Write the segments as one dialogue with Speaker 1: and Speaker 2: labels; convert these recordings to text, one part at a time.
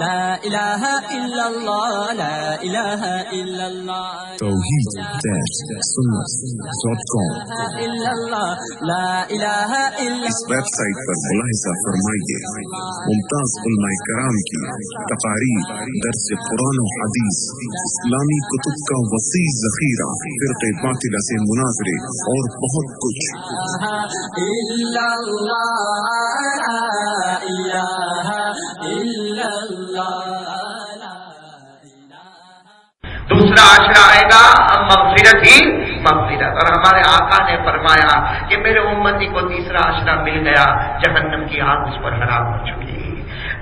Speaker 1: لا الہ الا اللہ لا الہ الا اللہ
Speaker 2: توحید-sunnat.com
Speaker 1: لا الہ الا
Speaker 2: اس ویب سائٹ پر ملاحظہ فرمائیے ممتاز علماء کرام کی تقاریر، درس قرآن و حدیث، اسلامی کتب کا وسیع ذخیرہ، فرقے باطلہ سے مناظرے اور بہت کچھ۔
Speaker 1: الا اللہ لا الہ الا اللہ۔
Speaker 3: دوسرا عشرہ آئے گا مغفرت ہی مغفرت، اور ہمارے آقا نے فرمایا کہ میرے امتی کو تیسرا عشرہ مل گیا، جہنم کی آگ اس پر حرام ہو چکی۔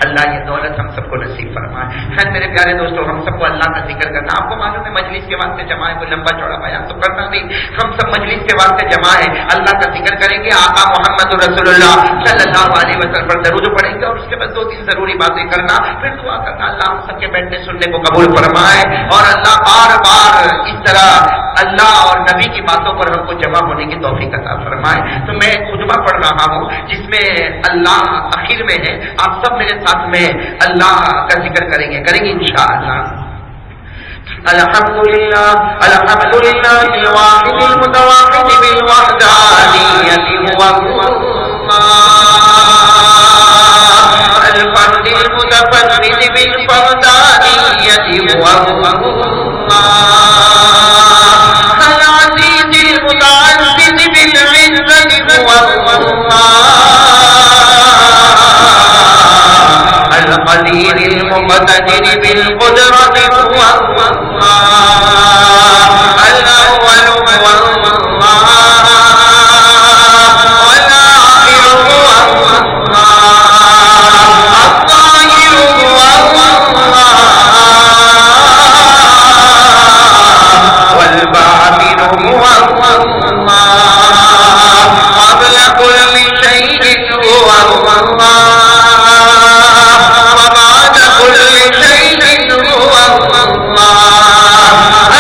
Speaker 3: اللہ یہ دولت ہم سب کو نصیب فرمائے۔ خیر میرے پیارے دوستوں، ہم سب کو اللہ کا ذکر کرنا، آپ کو معلوم ہے مجلس کے واسطے جمع ہے، کوئی لمبا چوڑا بیان تو کرنا نہیں، ہم سب مجلس کے واسطے جمع ہے، اللہ کا ذکر کریں گے، آقا محمد رسول اللہ صلی اللہ علیہ وسلم پر درود پڑھیں گے، اور اس کے بعد دو تین ضروری باتیں کرنا، پھر دعا کرنا اللہ ہم سب کے بیٹھنے سننے کو قبول فرمائے، اور اللہ بار بار اس طرح اللہ اور نبی کی باتوں پر ہم کو جمع ہونے کی توفیق عطا فرمائے۔ تو میں خطبہ پڑھ رہا ہوں جس میں اللہ آخر میں ہے، آپ سب میرے ساتھ میں اللہ کا ذکر کریں گے انشاءاللہ۔ الحمدللہ الواحد المتواحد بالوحدانیۃ هو اللہ، الفرد المتفرد بالفردانیۃ هو اللہ، العزیز المتعزز بالعزۃ هو اللہ، القدیر المقتدر بالقدرة هو الله، الأول هو الله، والآخر هو الله، الظاهر هو الله، والباطن هو الله، قبل كل شيء هو الله، وبعد كل شيء هو الله،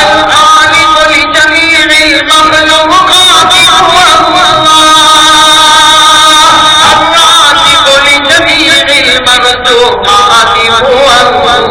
Speaker 3: الخالق لجميع المخلوقات هو الله، الرازق لجميع المخلوقات هو الله،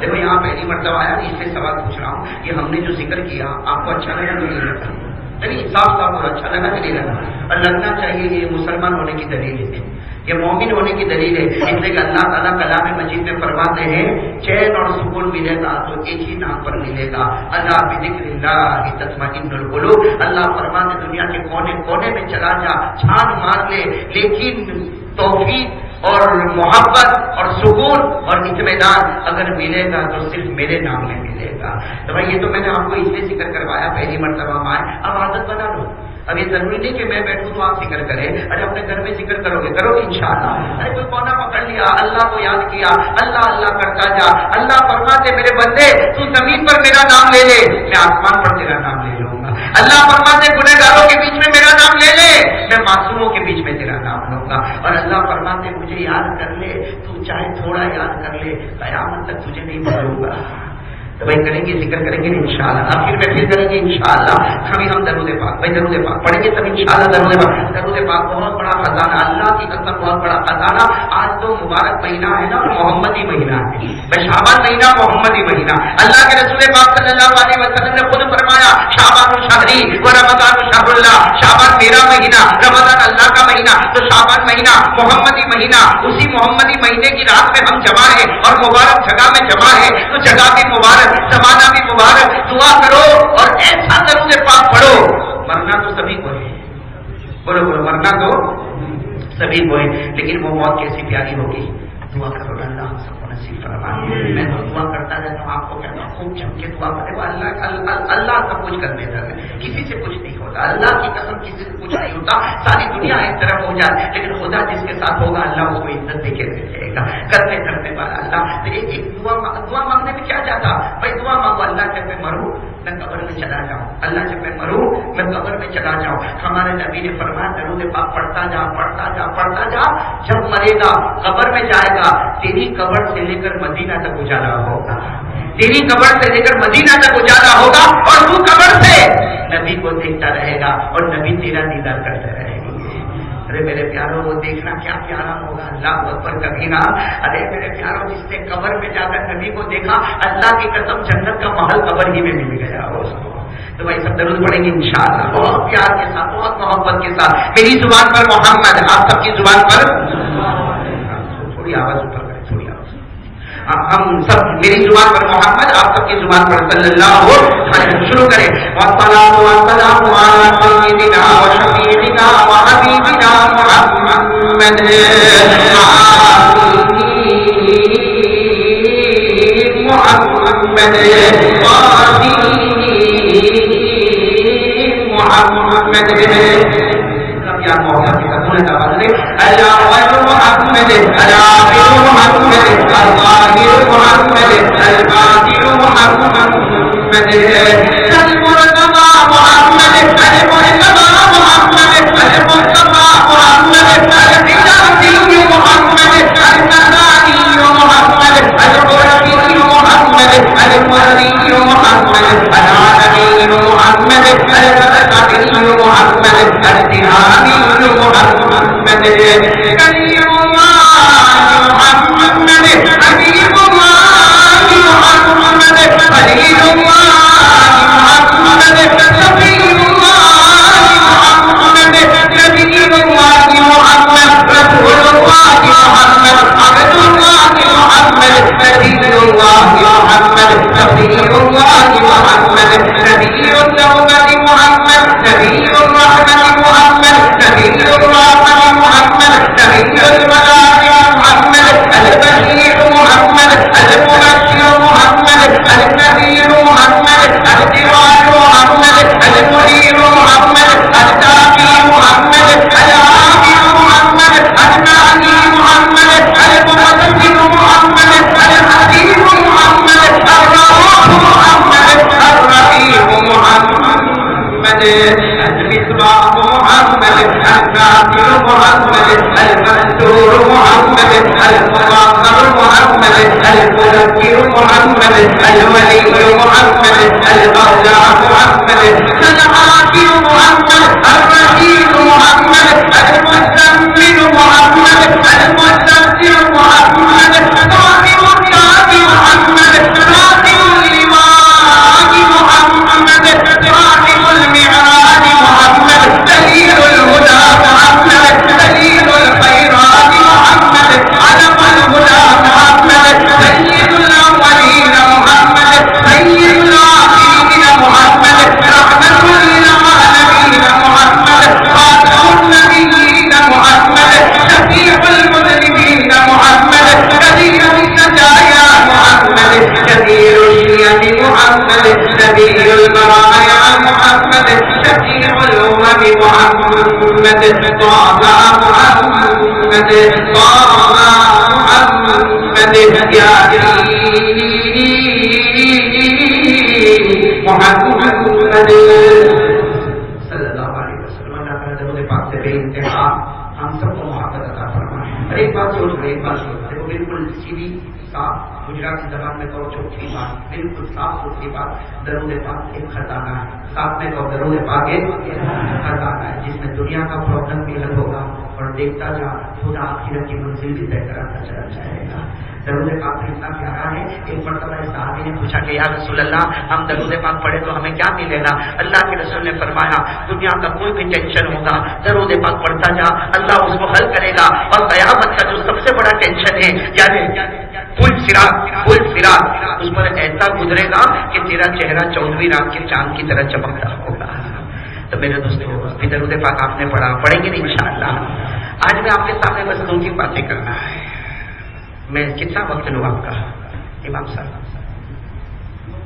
Speaker 3: دیکھو یہاں پہلی مرتبہ آیا اس لیے سوال پوچھ رہا ہوں کہ ہم نے جو ذکر کیا آپ کو اچھا لگا کہ نہیں لگا؟ نہیں صاف صاف اور اچھا لگا کہ نہیں لگا؟ اور لگنا چاہیے. یہ مسلمان ہونے کی دلیل ہے, یہ مومن ہونے کی دلیل ہے. اس لیے کہ اللہ تعالیٰ کلام مجید میں فرماتے ہیں چین اور سکون ملے گا تو ایک ہی نام پر ملے گا, اللہ بذکر اللہ تطمئن القلوب. اللہ فرماتے دنیا کے کونے کونے میں چلا جا, چھان مار لے, لیکن توفیق اور محبت اور سکون اور اطمینان اگر ملے گا تو صرف میرے نام میں ملے گا. تو بھائی یہ تو میں نے آپ کو اس لیے ذکر کروایا پہلی مرتبہ میں آئے, اب عادت بنا لو. اب یہ ضروری نہیں کہ میں بیٹھوں تو آپ ذکر کریں, ارے اپنے گھر میں ذکر کرو گے انشاءاللہ. ارے کوئی کونا پکڑ لیا, اللہ کو یاد کیا, اللہ اللہ کرتا جا. اللہ فرماتے میرے بندے تو زمین پر میرا نام لے لے, میں آسمان پر تیرا نام لے لوں گا. اللہ فرماتے گنہگاروں کے بیچ میں میرا نام لے لے, میں معصوموں کے بیچ میں تیرا نام لوں گا. اور اللہ فرماتے مجھے یاد کر لے, تو چاہے تھوڑا یاد کر لے, قیامت تک تجھے نہیں بھولوں گا. تو بھائی کریں گے, ذکر کریں گے انشاءاللہ, آخر میں پھر کریں گے انشاءاللہ. کبھی ہم درود پاک, بھائی درود پاک پڑھیں گے تب انشاءاللہ. درود پاک بہت بڑا خزانہ, اللہ کی قسم بہت بڑا خزانہ. آج تو مبارک مہینہ ہے نا, محمدی مہینہ ہے. بھائی شعبان مہینہ محمدی مہینہ, اللہ کے رسول پاک صلی اللہ علیہ وسلم نے خود فرمایا شعبان شہری و رمضان شہر اللہ. شعبان میرا مہینہ, رمضان اللہ کا مہینہ. تو شعبان مہینہ محمدی مہینہ, اسی محمدی مہینے کی رات میں ہم جمع ہیں اور مبارک جگہ میں جمع ہے. تو جگہ بھی مبارک, زمانہ بھی مبارک. دعا کرو اور ایسا درود پاک پڑھو. مرنا تو سبھی کو ہے, بولو بولو, مرنا تو سبھی کو ہے, لیکن وہ موت کیسی پیاری ہوگی. دعا کرو اللہ ہم سب کو نصیب فرمائے. میں تو دعا کرتا رہتا ہوں, آپ کو کہتا ہوں خوب جم کے دعا کرے. اللہ سب کچھ کر دیتا ہے, کسی سے کچھ نہیں ہوتا. اللہ کی قسم کسی سے کچھ نہیں ہوتا. ساری دنیا ایک طرف ہو جائے, لیکن خدا جس کے ساتھ ہوگا اللہ اس کو عزت دے کے رکھے گا. کرنے کرنے والا اللہ. تو ایک دعا مانگنے میں کیا جاتا بھائی, دعا مانگو اللہ جب میں مروں میں قبر میں چلا جاؤں, اللہ جب میں مروں میں قبر میں چلا جاؤں. ہمارے نبی نے فرمایا درود پاک پڑھتا جا پڑھتا جا پڑھتا جا, جب مرے گا قبر میں جائے گا تیری قبر سے لے کر مدینہ تک اجالا ہوگا. تیری قبر سے لے کر مدینہ تک اجالا ہوگا اور تو قبر سے نبی کو دیکھتا رہے گا اور نبی تیرا دیدار کرتا رہے گا. ارے میرے پیاروں وہ دیکھنا کیا پیارا ہوگا, اللہ اکبر کبھی نا. ارے میرے پیاروں جس نے قبر میں جا کر نبی کو دیکھا, اللہ کی قسم جنت کا محل قبر ہی میں مل گیا اس کو. تو بھائی سب درود پڑھیں گے انشاءاللہ, بہت پیار کے ساتھ, بہت محبت کے ساتھ. میری زبان پر محمد, آپ سب کی زبان پر تھوڑی آواز اوپر کریں, تھوڑی آواز. ہم سب میری زبان پر محمد, آپ سب کی زبان پر صلی اللہ علیہ وسلم. شروع کریں. والصلاۃ والسلام علی سیدنا و شفیعنا و حبیبنا محمد محمد محمد. یا مولا کی قبول آواز دے. اللہ محمد, اللہ محمد, الظاہر محمد, الباطن محمد, المرتضی محمد, المرتضی محمد, المصطفى محمد, الهدى محمد, الهدى محمد, القرآن محمد, المهدي محمد, العالمين محمد, الفتح محمد, التهامي محمد, كريم الله محمد, حبيب الله محمد, خليل الله محمد, صفي الله محمد, نبي الله محمد, رسول الله محمد, عبد الله محمد, نبي الله محمد, صفي الله محمد, نبي التوبة محمد, نبي الرحمة محمد, نبي الرحمة محمد, نبي الملائكة محمد, البشير محمد, المبشر محمد, النذير محمد, السراج محمد, المنير محمد, الداعي محمد, العابد محمد, الناهي محمد, المقدم محمد, الحبيب محمد, الرؤوف محمد, الرحيم محمد, المصباح محمد, الناصر محمد, المنصور محمد, المظاهر محمد, المذكر محمد, الولي محمد, المولى محمد, الحاكم محمد, الرحيم محمد, المستمن محمد, المستغفر محمد, صاحب الكعب محمد, محمد صلی اللہ علیہ وسلم. اللہ تعالیٰ درود پاک سے بے انتہا ہم سب کو محبت عطا فرمائے. ایک بات سوچ رہے، ایک بات سوچ رہے، وہ بالکل سیدھی صاف گجراتی زبان میں کہو چوکھی بات، بالکل صاف ستھری بات. درود پاک ایک خزانہ ہے. ساتھ میں کہو درود پاک ایک خزانہ ہے جس میں دنیا کا پرابلم بھی حل ہوگا اور دیکھتا جا خدا آخرت کی منزل بھی طے کراتا چلا جائے گا. درود پاک اتنا پیارا ہے. ایک مرتبہ صحابی نے پوچھا کہ یا رسول اللہ ہم درود پاک پڑھے تو ہمیں کیا ملے گا؟ اللہ کے رسول نے فرمایا دنیا کا کوئی بھی ٹینشن ہوگا درود پاک پڑھتا جا، اللہ اس کو حل کرے گا. اور قیامت کا جو سب سے بڑا ٹینشن ہے یعنی پل صراط اس پر ایسا گزرے گا کہ تیرا چہرہ 14ویں رات کے چاند کی طرح چمکتا ہوگا. تو میرے دوستوں ابھی درود پاک آپ نے پڑھا، پڑھیں گے نہیں انشاءاللہ. آج میں آپ کے سامنے بس دو کی باتیں کرنا ہے. میں کتنا وقت لوں آپ کا امام صاحب؟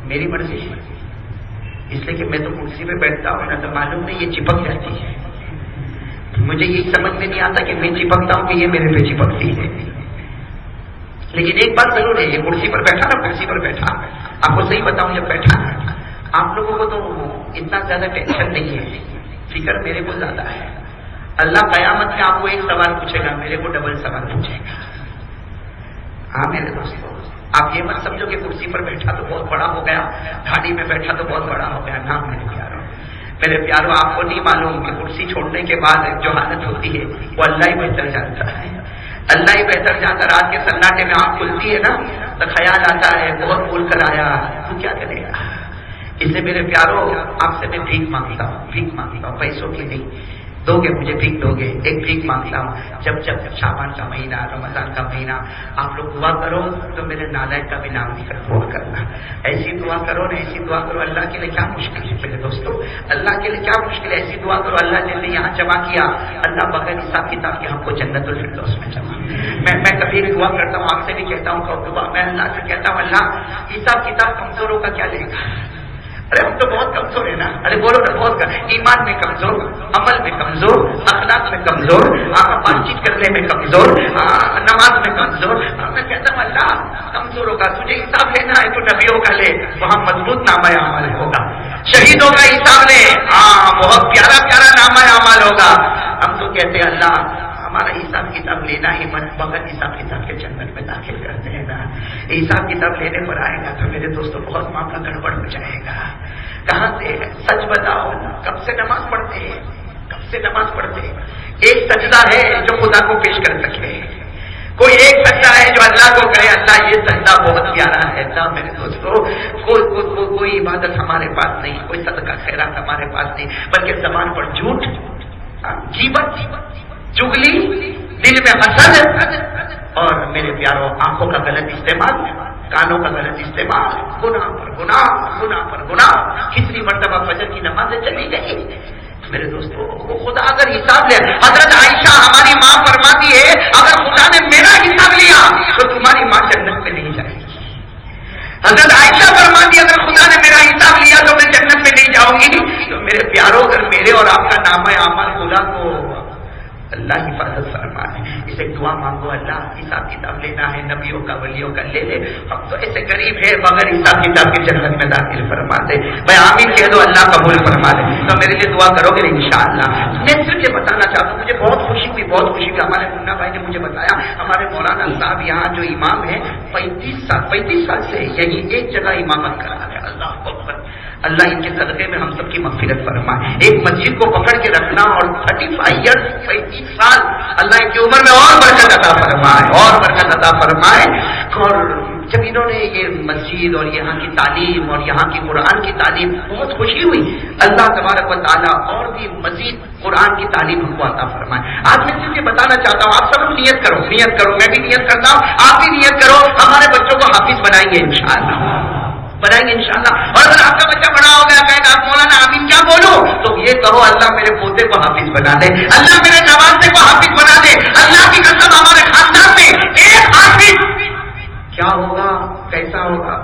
Speaker 3: میری مرضی ہے، اس لیے کہ میں تو کرسی پہ بیٹھتا ہوں نا تو معلوم نہیں یہ چپک جاتی ہے. مجھے یہی سمجھ میں نہیں آتا کہ میں چپکتا ہوں کہ یہ میرے پہ چپکتی ہے. لیکن ایک بات ضرور ہے، یہ کرسی پر بیٹھا نا، کرسی پر بیٹھا آپ کو صحیح بتاؤں جب بیٹھا آپ لوگوں کو تو اتنا زیادہ ٹینشن نہیں ہے، فکر میرے کو زیادہ ہے. اللہ قیامت میں آپ کو ایک سوال پوچھے گا، میرے کو ڈبل سوال پوچھے گا. ہاں میرے دوستوں آپ یہ مت سمجھو کہ کرسی پر بیٹھا تو بہت بڑا ہو گیا، گاڑی میں بیٹھا تو بہت بڑا ہو گیا. نہ میرے پیاروں آپ کو نہیں معلوم کہ کرسی چھوڑنے کے بعد جو حالت ہوتی ہے وہ اللہ ہی بہتر جانتا ہے. اللہ ہی بہتر جانتا. رات کے سناٹے میں آنکھ کھلتی ہے نا تو خیال آتا ہے بہت بھول کر آیا تو کیا کرے گا. اس لیے میرے پیاروں آپ سے میں بھیک مانگتا ہوں پیسوں کی نہیں. دو گے مجھے بھیک دو گے؟ ایک بھیک مانگتا ہوں. جب شعبان کا مہینہ رمضان کا مہینہ آپ لوگ دعا کرو تو میرے نالائق کا بھی نام لکھ کر دعا کرنا. ایسی دعا کرو نا، ایسی دعا کرو. اللہ کے لیے کیا مشکل ہے میرے دوستوں، اللہ کے لیے کیا مشکل ہے. ایسی دعا کرو اللہ جیسے یہاں جمع کیا اللہ بغیر حساب کتاب کے ہم کو جنت الفردوس میں جمع. میں کبھی بھی دعا کرتا ہوں، آپ سے بھی کہتا ہوں دعا میں اللہ سے کہتا ہوں اللہ حساب کتاب کمزوروں کا کیا لے گا. ارے ہم تو بہت کمزور ہیں نا. ارے بولو نا بہت ایمان میں کمزور، عمل میں کمزور، اخلاق میں کمزور، بات چیت کرنے میں کمزور، نماز میں کمزور. میں کہتا ہوں اللہ کمزوروں کا تجھے حساب لینا ہے تو نبیوں کا لے، وہاں مضبوط نامہ اعمال ہوگا. شہیدوں کا حساب لے، بہت پیارا نامہ اعمال ہوگا. ہم تو کہتے ہیں اللہ ہمارا حساب کتاب لینا ہی من مگر حساب کتاب کے جنت میں داخل کرتے ہیں نا. حساب کتاب لینے پر آئے گا تو میرے دوستوں بہت معاملہ گڑبڑ ہو جائے گا. کہاں سے سچ بتاؤ کب سے نماز پڑھتے ہیں؟ ایک سجدہ ہے جو خدا کو پیش کر سکے. کوئی ایک سجدہ ہے جو اللہ کو کہے اللہ یہ سجدہ بہت پیارا ہے. نہ میرے دوستوں کوئی عبادت ہمارے پاس نہیں، کوئی صدقہ خیرات ہمارے پاس نہیں، بلکہ زبان پر جھوٹ، غیبت، چغلی، دل میں حسد اور میرے پیاروں آنکھوں کا غلط استعمال، کانوں کا غلط استعمال، گناہ پر گناہ. کتنی مرتبہ فجر کی نمازیں چلی گئی میرے دوستوں. وہ خدا اگر حساب لے، حضرت عائشہ ہماری ماں فرماتی ہے اگر خدا نے میرا حساب لیا تو تمہاری ماں جنت میں نہیں جائے گی. حضرت عائشہ فرماتی ہے اگر خدا نے میرا حساب لیا تو میں جنت میں نہیں جاؤں گی. تو میرے پیاروں اگر میرے اور آپ کا نامہ اعمال خدا کو اللہ حفاظت فرمائے. اسے دعا مانگو اللہ حساب کتاب لینا ہے نبیوں کا ولیوں کا لے لے. ہم تو ایسے غریب ہے بغیر حساب کتاب کے جنت میں داخل فرما دے. میں آمین کہہ دو اللہ قبول فرما دے. تو میرے لیے دعا کرو گے انشاءاللہ. میں صرف یہ بتانا چاہتا ہوں مجھے بہت خوشی ہوئی ہمارے منا بھائی نے مجھے بتایا ہمارے مولانا صاحب یہاں جو امام ہے 35 سال سے یہی ایک جگہ امامت کر رہا ہے. اللہ اکبر. اللہ ان کے صدقے میں ہم سب کی مغفرت فرمائے. ایک مسجد کو پکڑ کے رکھنا اور 35 سال اللہ ان کی عمر میں اور برکت عطا فرمائے. اور جب انہوں نے یہ مسجد اور یہاں کی تعلیم اور یہاں کی قرآن کی تعلیم بہت خوشی ہوئی. اللہ تبارک و تعالیٰ اور بھی مزید قرآن کی تعلیم ہم کو عطا فرمائے. آج میں صرف یہ بتانا چاہتا ہوں آپ سب نیت کرو. میں بھی نیت کرتا ہوں آپ بھی نیت کرو. ہمارے بچوں کو حافظ بنائیں گے انشاءاللہ. اور اگر آپ کا بچہ بڑا ہو گیا کہے گا آپ مولانا آمین کیا بولو تو یہ کہو اللہ میرے پوتے کو حافظ بنا دے، اللہ میرے نوازے کو حافظ بنا دے. اللہ کی قسم ہمارے خاندان میں ایک حافظ کیا ہوگا کیسا ہوگا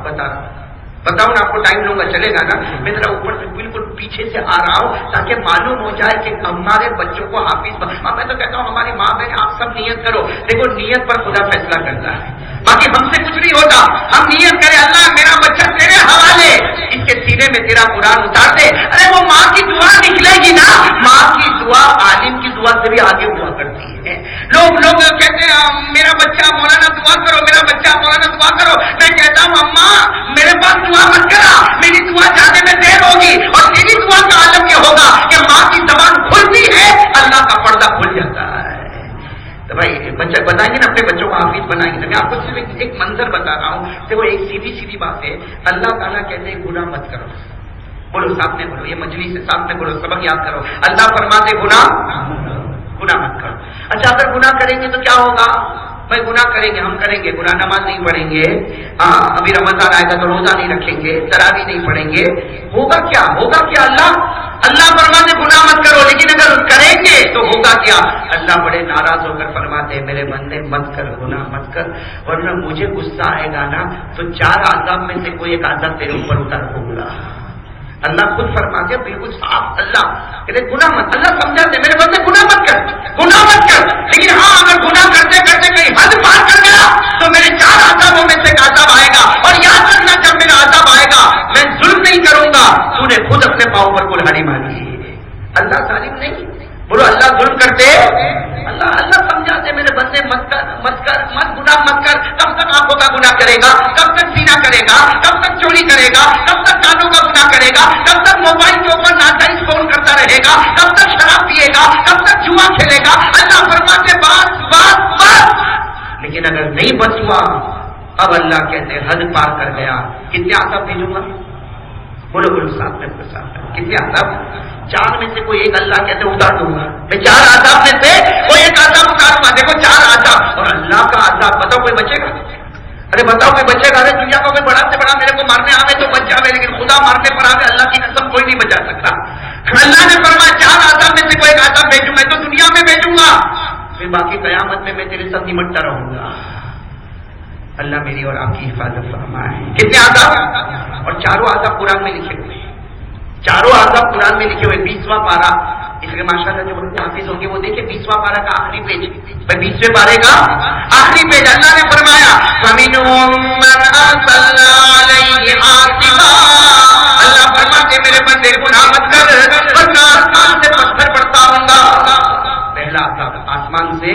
Speaker 3: بتاؤ نا. آپ کو ٹائم لوں گا چلے گا نا. میں ذرا اوپر سے بالکل پیچھے سے آ رہا ہوں تاکہ معلوم ہو جائے کہ ہمارے بچوں کو حافظ میں تو کہتا ہوں ہماری ماں بہن آپ سب نیت کرو. دیکھو نیت پر خدا فیصلہ کرتا ہے, باقی ہم سے کچھ نہیں ہوتا. ہم نیت کریں اللہ میرا بچہ تیرے حوالے, اس کے سینے میں تیرا قرآن اتار دے. ارے وہ ماں کی دعا نکلے گی نا, ماں کی دعا عالم کی دعا سے بھی آگے ہوا کرتی ہے. لوگ کہتے ہیں میرا بچہ مولانا دعا کرو, میرا بچہ مولانا دعا کرو. میں کہتا ہوں اماں میرے پاس دعا مت کرا, میری دعا جانے میں دیر ہوگی. اور تیری دعا کا عالم یہ ہوگا کہ ماں کی زبان کھلتی ہے, اللہ کا پردہ کھل جاتا ہے. تو بھائی بچہ بتائیں گے نا, اپنے بچوں کو حافظ بنائیں گے. میں آپ کو صرف ایک منظر بتا رہا ہوں. دیکھو ایک سیدھی بات ہے, اللہ تعالیٰ کہتے ہیں گناہ مت کرو. بولو ساتھ میں بولو, یہ مجلس سے ساتھ میں بولو, سبق یاد کرو. اللہ فرماتے گناہ مت کرو. اچھا اگر گناہ کریں گے تو کیا ہوگا؟ بھائی گناہ کریں گے, ہم کریں گے گناہ, نماز نہیں پڑھیں گے, ابھی رمضان آئے گا تو روزہ نہیں رکھیں گے, تراویح نہیں پڑھیں گے, ہوگا کیا؟ اللہ فرماتے گناہ مت کرو, لیکن اگر کریں گے تو ہوگا کیا؟ اللہ بڑے ناراض ہو کر فرماتے میرے بندے مت کر, گناہ مت کر, ورنہ مجھے غصہ آئے گا نا تو 4 عذاب میں سے کوئی ایک عذاب تیرے اوپر اتر ہوگا. اللہ خود فرماتے بالکل صاف. اللہ کہتے گناہ مت, اللہ سمجھاتے میرے بندے گناہ مت کر, لیکن ہاں اگر گناہ کرتے کرتے کہیں حد پار کر گیا تو میرے 4 عذابوں میں سے ایک عذاب آئے گا. اور یاد رکھنا جب میرا عذاب آئے گا میں ظلم نہیں کروں گا, تو نے خود اپنے پاؤں پر کلہاڑی ماری. اللہ ظالم نہیں. بولو اللہ ظلم کرتے, اللہ سمجھاتے میرے بندے مت گناہ مت کر. کب تک آنکھوں کا گناہ کرے گا, کب تک سینہ کرے گا, کب تک چوری کرے گا, کب تک کانوں کا گناہ کرے گا, کب تک موبائل کے اوپر ناجائز فون کرتا رہے گا, کب تک شراب پیے گا, کب تک جوا کھیلے گا. اللہ فرماتے بات. لیکن اگر نہیں بچ ہوا اب اللہ کہتے حد پار کر گیا, کتنے عذاب بھیجوں گا؟ بولو ساتھ میں کتنے عذاب؟ 4 میں سے کوئی ایک اللہ کہتے اتار دوں گا. میں 4 عذاب میں سے کوئی ایک عذاب اتاروں گا. دیکھو 4 عذاب, اور اللہ کا عذاب بتاؤ کوئی بچے گا؟ ارے بتاؤ کوئی بچے گا؟ ارے دنیا کو کوئی بڑا سے بڑا میرے کو مارنے آوے تو بچ جاوے, لیکن خدا مارنے پر آوے اللہ کی قسم کوئی نہیں بچا سکتا. اللہ نے فرمایا 4 عذاب میں سے کوئی ایک عذاب بھیجوں گا, تو دنیا میں بھیجوں گا, پھر باقی قیامت میں تیرے ساتھ نمٹتا رہوں گا. اللہ میری اور آپ کی حفاظت فرمائے. کتنے عذاب؟ اور 4 عذاب قرآن میں لکھے ہوئے, 4 عذاب قرآن میں لکھے ہوئے. 20واں پارہ, اس لیے ماشاءاللہ جو بچے حافظ ہوں گے وہ دیکھیں 20واں پارہ کا آخری پیج, 20ویں پارے کا آخری پیج. اللہ نے فرمایا فَمِنْهُمْ مَنْ أَرْسَلْنَا عَلَيْهِ حَاصِبًا. اللہ فرماتے میرے بندے گناہ مت کر, ورنہ آسمان سے پتھر پڑتا ہوں گا. پہلا عذاب آسمان سے.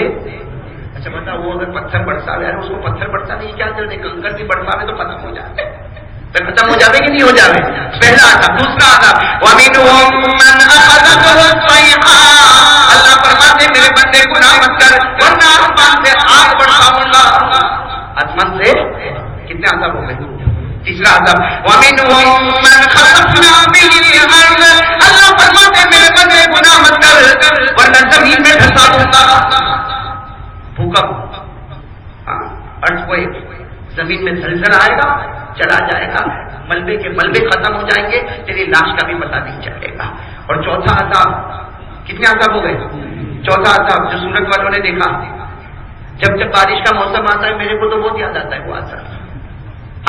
Speaker 3: اچھا بتا, وہ اگر پتھر برسا ہے, اس کو پتھر برسا نہیں کیا کرتے, کنکر بھی برسا ہے تو ختم ہو جاتے, تو ختم ہو جاتے کہ نہیں ہو جاتے. پہلا عذاب. دوسرا عذاب وَمِنْهُمْ مَنْ أَخَذَتْهُ الصَّيْحَةُ. اللہ فرماتے میرے بندے گناہ مت کر, ورنہ آسمان سے آگ برساؤں گا. آسمان سے کتنے عذاب ہو گئے؟ تیسرا عذاب وَمِنْهُمْ مَنْ خَسَفْنَا بِهِ الْأَرْضَ. اللہ فرماتے میرے بندے گناہ مت کر, ورنہ زمین میں دھسا دوں گا. بھوکمپ, ارتھکویک, زمین میں زلزلہ آئے گا, چلا جائے گا, ملبے ختم ہو جائیں گے, تیری لاش کا بھی پتہ نہیں چلے گا. اور چوتھا عذاب, کتنے عذاب ہو گئے؟ چوتھا عذاب جو سورت والوں نے دیکھا, جب بارش کا موسم آتا ہے میرے کو تو بہت یاد آتا ہے وہ عذاب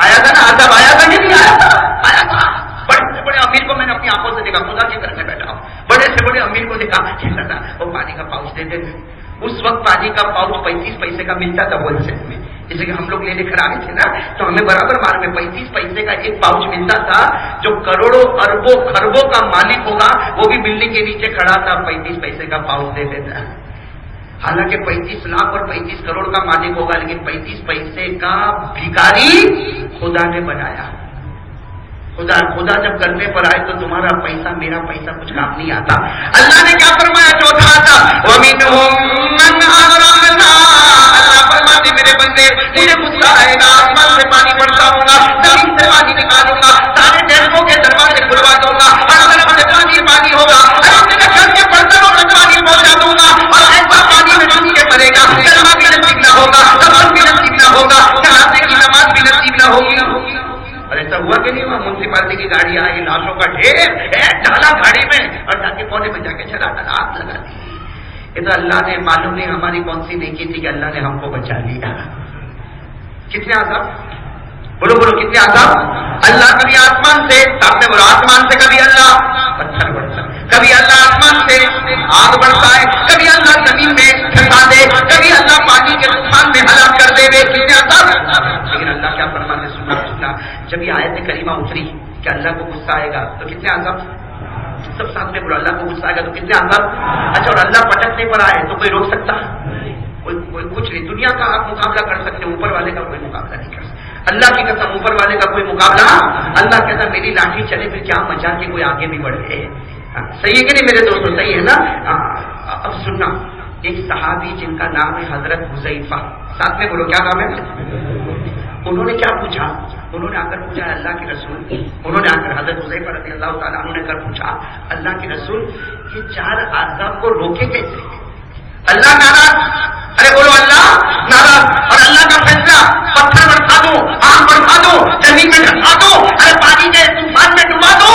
Speaker 3: آیا تھا نا. عذاب آیا تھا کہ نہیں آیا تھا؟ آیا تھا. بڑے سے بڑے امیر کو میں نے اپنی آنکھوں سے دیکھا, خدا کے گھر میں بیٹھا ہوں, بڑے سے بڑے امیر کو دیکھا, کہتا تھا وہ پانی کا پاؤچ دیتے تھے. اس وقت پانی کا پاؤچ 35 پیسے کا ملتا تھا ہول سیل میں, جیسے کہ ہم لوگ لے کر آئے تھے نا, تو ہمیں برابر مار میں 35 پیسے کا ایک پاؤچ ملتا تھا. جو کروڑوں اربوں خربوں کا مالک ہوگا وہ بھی بلڈنگ کے نیچے کھڑا تھا, 35 پیسے کا پاؤچ دے دیتا. حالانکہ 35 لاکھ اور 35 کروڑ کا مالک ہوگا, لیکن 35 پیسے کا بھکاری خدا نے بنایا. خدا جب کرنے پر آئے تو تمہارا پیسہ میرا پیسہ کچھ کام نہیں آتا. اللہ نے کیا فرمایا؟ چوتھا تھا وَمِنْهُمْ مَنْ أَغْرَقْنَا. اللہ فرماتے میرے بندے مجھے غصہ آئے گا, آسمان سے پانی برساؤں گا, زمین سے پانی نکالوں گا, سارے ڈیموں کے دروازے کھلوا دوں گا, ہر طرف سے پانی ہوگا, میرے گھر کے برتنوں میں پانی پہنچا دوں گا, اور ایسا پانی میں ڈوب کے مرے گا, کلمہ بھی نصیب نہ ہوگا, نماز بھی نصیب نہ ہوگا, جنازے کی نماز بھی نصیب نہ ہوگی. اور ایسا ہوا کہ نہیں ہوا؟ میونسپلٹی کی گاڑی آئی, لاشوں کا ڈھیر ڈالا گاڑی میں, اور جا کے کونے میں جا کے چلا ڈالا, آگ لگا دی. یہ تو اللہ نے, معلوم نہیں ہماری کون سی نیکی تھی کہ اللہ نے ہم کو بچا لیا. کتنے عذاب؟ بولو کتنے عذاب؟ اللہ کبھی آسمان سے, آپ نے بولو آسمان سے, کبھی اللہ کبھی اللہ آسمان سے آگ برسائے، کبھی اللہ زمین میں پھنسا دے، کبھی اللہ پانی کے طوفان میں ہلاک کر دے، کتنے عذاب. لیکن اللہ کیا فرماتے سننا، جب یہ آیت کریمہ اتری کہ اللہ کو غصہ آئے گا تو کتنے عذاب. سب ساتھ میں بولو، اللہ کو غصہ آئے گا تو کتنے عذاب. اچھا، اور اللہ پٹکنے پر آئے تو کوئی روک سکتا؟ کوئی کچھ نہیں. دنیا کا آپ مقابلہ کر سکتے، اوپر والے کا کوئی مقابلہ نہیں کر سکتے. اللہ کی قسم، اوپر والے کا کوئی مقابلہ. اللہ کہتا میری لاٹھی چلے پھر کیا مچا کے کوئی آگے بھی بڑھے. صحیح ہے کہ نہیں میرے دوستوں؟ صحیح ہے نا. اب سننا، ایک صحابی جن کا نام ہے حضرت حذیفہ، ساتھ میں بولو کیا نام ہے. انہوں نے کیا پوچھا؟ انہوں نے آ کر پوچھا اللہ کے رسول، انہوں نے آ کر حضرت حذیفہ رضی اللہ تعالیٰ عنہ نے کر پوچھا اللہ کے رسول یہ 4 عذاب کو روکے کیسے؟ اللہ ناراض، ارے بولو اللہ ناراض، اور اللہ کا فیصلہ پتھر برسا دو، آگ برسا دو، زمین میں ڈھسا دو، ارے پانی کے طوفان میں ڈبا دو.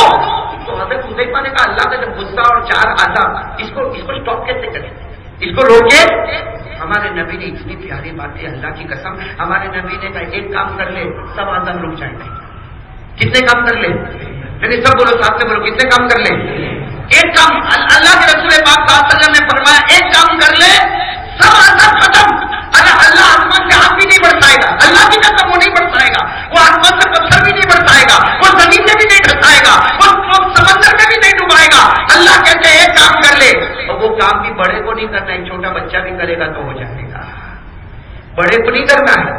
Speaker 3: تو حضرت حذیفہ نے کہا اللہ کا جب غصہ اور 4 عذاب، اس کو اسٹاپ کیسے کریں، اس کو روکے؟ ہمارے نبی نے اتنی پیاری بات ہے، اللہ کی قسم ہمارے نبی نے کہا ایک کام کر لے سب عذاب رک جائیں گے. کتنے کام کر لے؟ یعنی سب بولو ساتھ میں بولو، کتنے کام کر لے؟ ایک کام. اللہ کے رسول پاک صلی اللہ علیہ وسلم نے فرمایا ایک کام کر لے سب عذاب ختم. ارے اللہ آسمان سے آگ بھی نہیں برسائے گا، اللہ کی قسم وہ نہیں برسائے گا، وہ آسمان سے پتھر بھی نہیں برسائے گا، وہ زمین میں بھی نہیں ڈھسائے گا، وہ سمندر میں بھی نہیں ڈبائے گا. اللہ کہتے ہیں ایک کام کر لے، اور وہ کام بھی بڑے کو نہیں کرنا، ایک چھوٹا بچہ بھی کرے گا تو ہو جائے گا. بڑے کو نہیں کرنا ہے،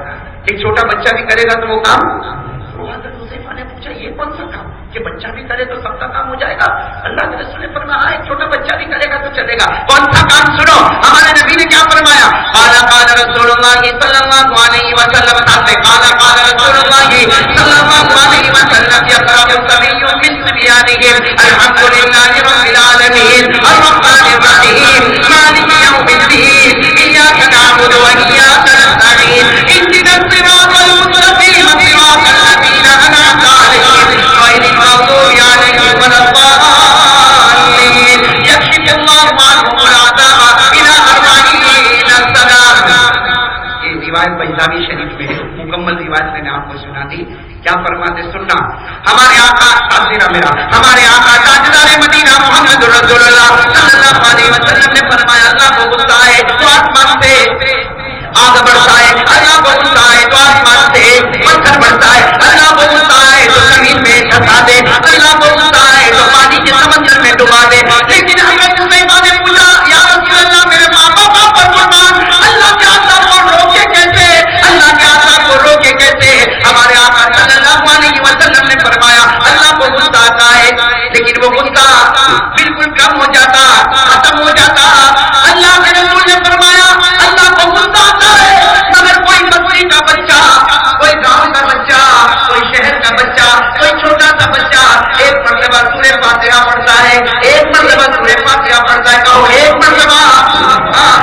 Speaker 3: ایک چھوٹا بچہ بھی کرے گا تو وہ کام. حضرت حذیفہ نے پوچھا یہ کون سا کام کہ بچہ بھی کرے تو سب کا کام ہو جائے گا؟ اللہ کے رسول نے فرمایا ایک چھوٹا بچہ بھی کرے گا تو چلے گا. کون سا کام؟ سنو ہمارے نبی نے کیا فرمایا. قال قال رسول اللہ صلی اللہ علیہ وسلم، قال قال رسول اللہ صلی اللہ علیہ وسلم يقرأ الصبي في صبيانهم الحمد لله رب العالمين الرحمن الرحيم مالك يوم الدين إياك نعبد وإياك نستعين اهدنا الصراط المستقيم صراط الذين أنعمت عليهم غير المغضوب عليهم ولا الضالين يكشف الله عنهم العذاب إلى 40 سنة. یہ روایت بخاری شریف میں ہے، مکمل روایت میں نے آپ کو سنا دی. کیا فرماتے سننا، ہمارے آقا تاجدار میرا، ہمارے آقا تاجدار مدینہ محمد رسول اللہ صلی اللہ علیہ وسلم نے فرمایا اللہ کو غصہ ہے تو آسمان سے آگ برسائے، اللہ کو غصہ ہے تو آسمان سے پتھر برسائے، اللہ کو غصہ ہے تو زمین میں ڈھسا دے، اللہ کو غصہ ہے تو پانی کے سمندر میں ڈبا دے. لیکن حضرت حذیفہ نے پوچھا یا رسول اللہ میرے ماں باپ پر قربان، اللہ کے عذاب کو روکے کیسے؟ اللہ کے عذاب کو روکے کیسے؟ ہمارے آقا صلی اللہ علیہ وسلم نے فرمایا اللہ کو غصہ آتا ہے لیکن وہ غصہ بالکل کم ہو جاتا، ختم ہو جاتا. اللہ کے رسول نے فرمایا اللہ کو غصہ آتا ہے مگر کوئی بستی کا بچہ، کوئی گاؤں کا بچہ، کوئی شہر کا بچہ، کوئی چھوٹا سا بچہ ایک مرتبہ سورہ فاتحہ پڑھتا ہے، ایک مرتبہ سورہ فاتحہ پڑھتا ہے. کہو ایک مرتبہ.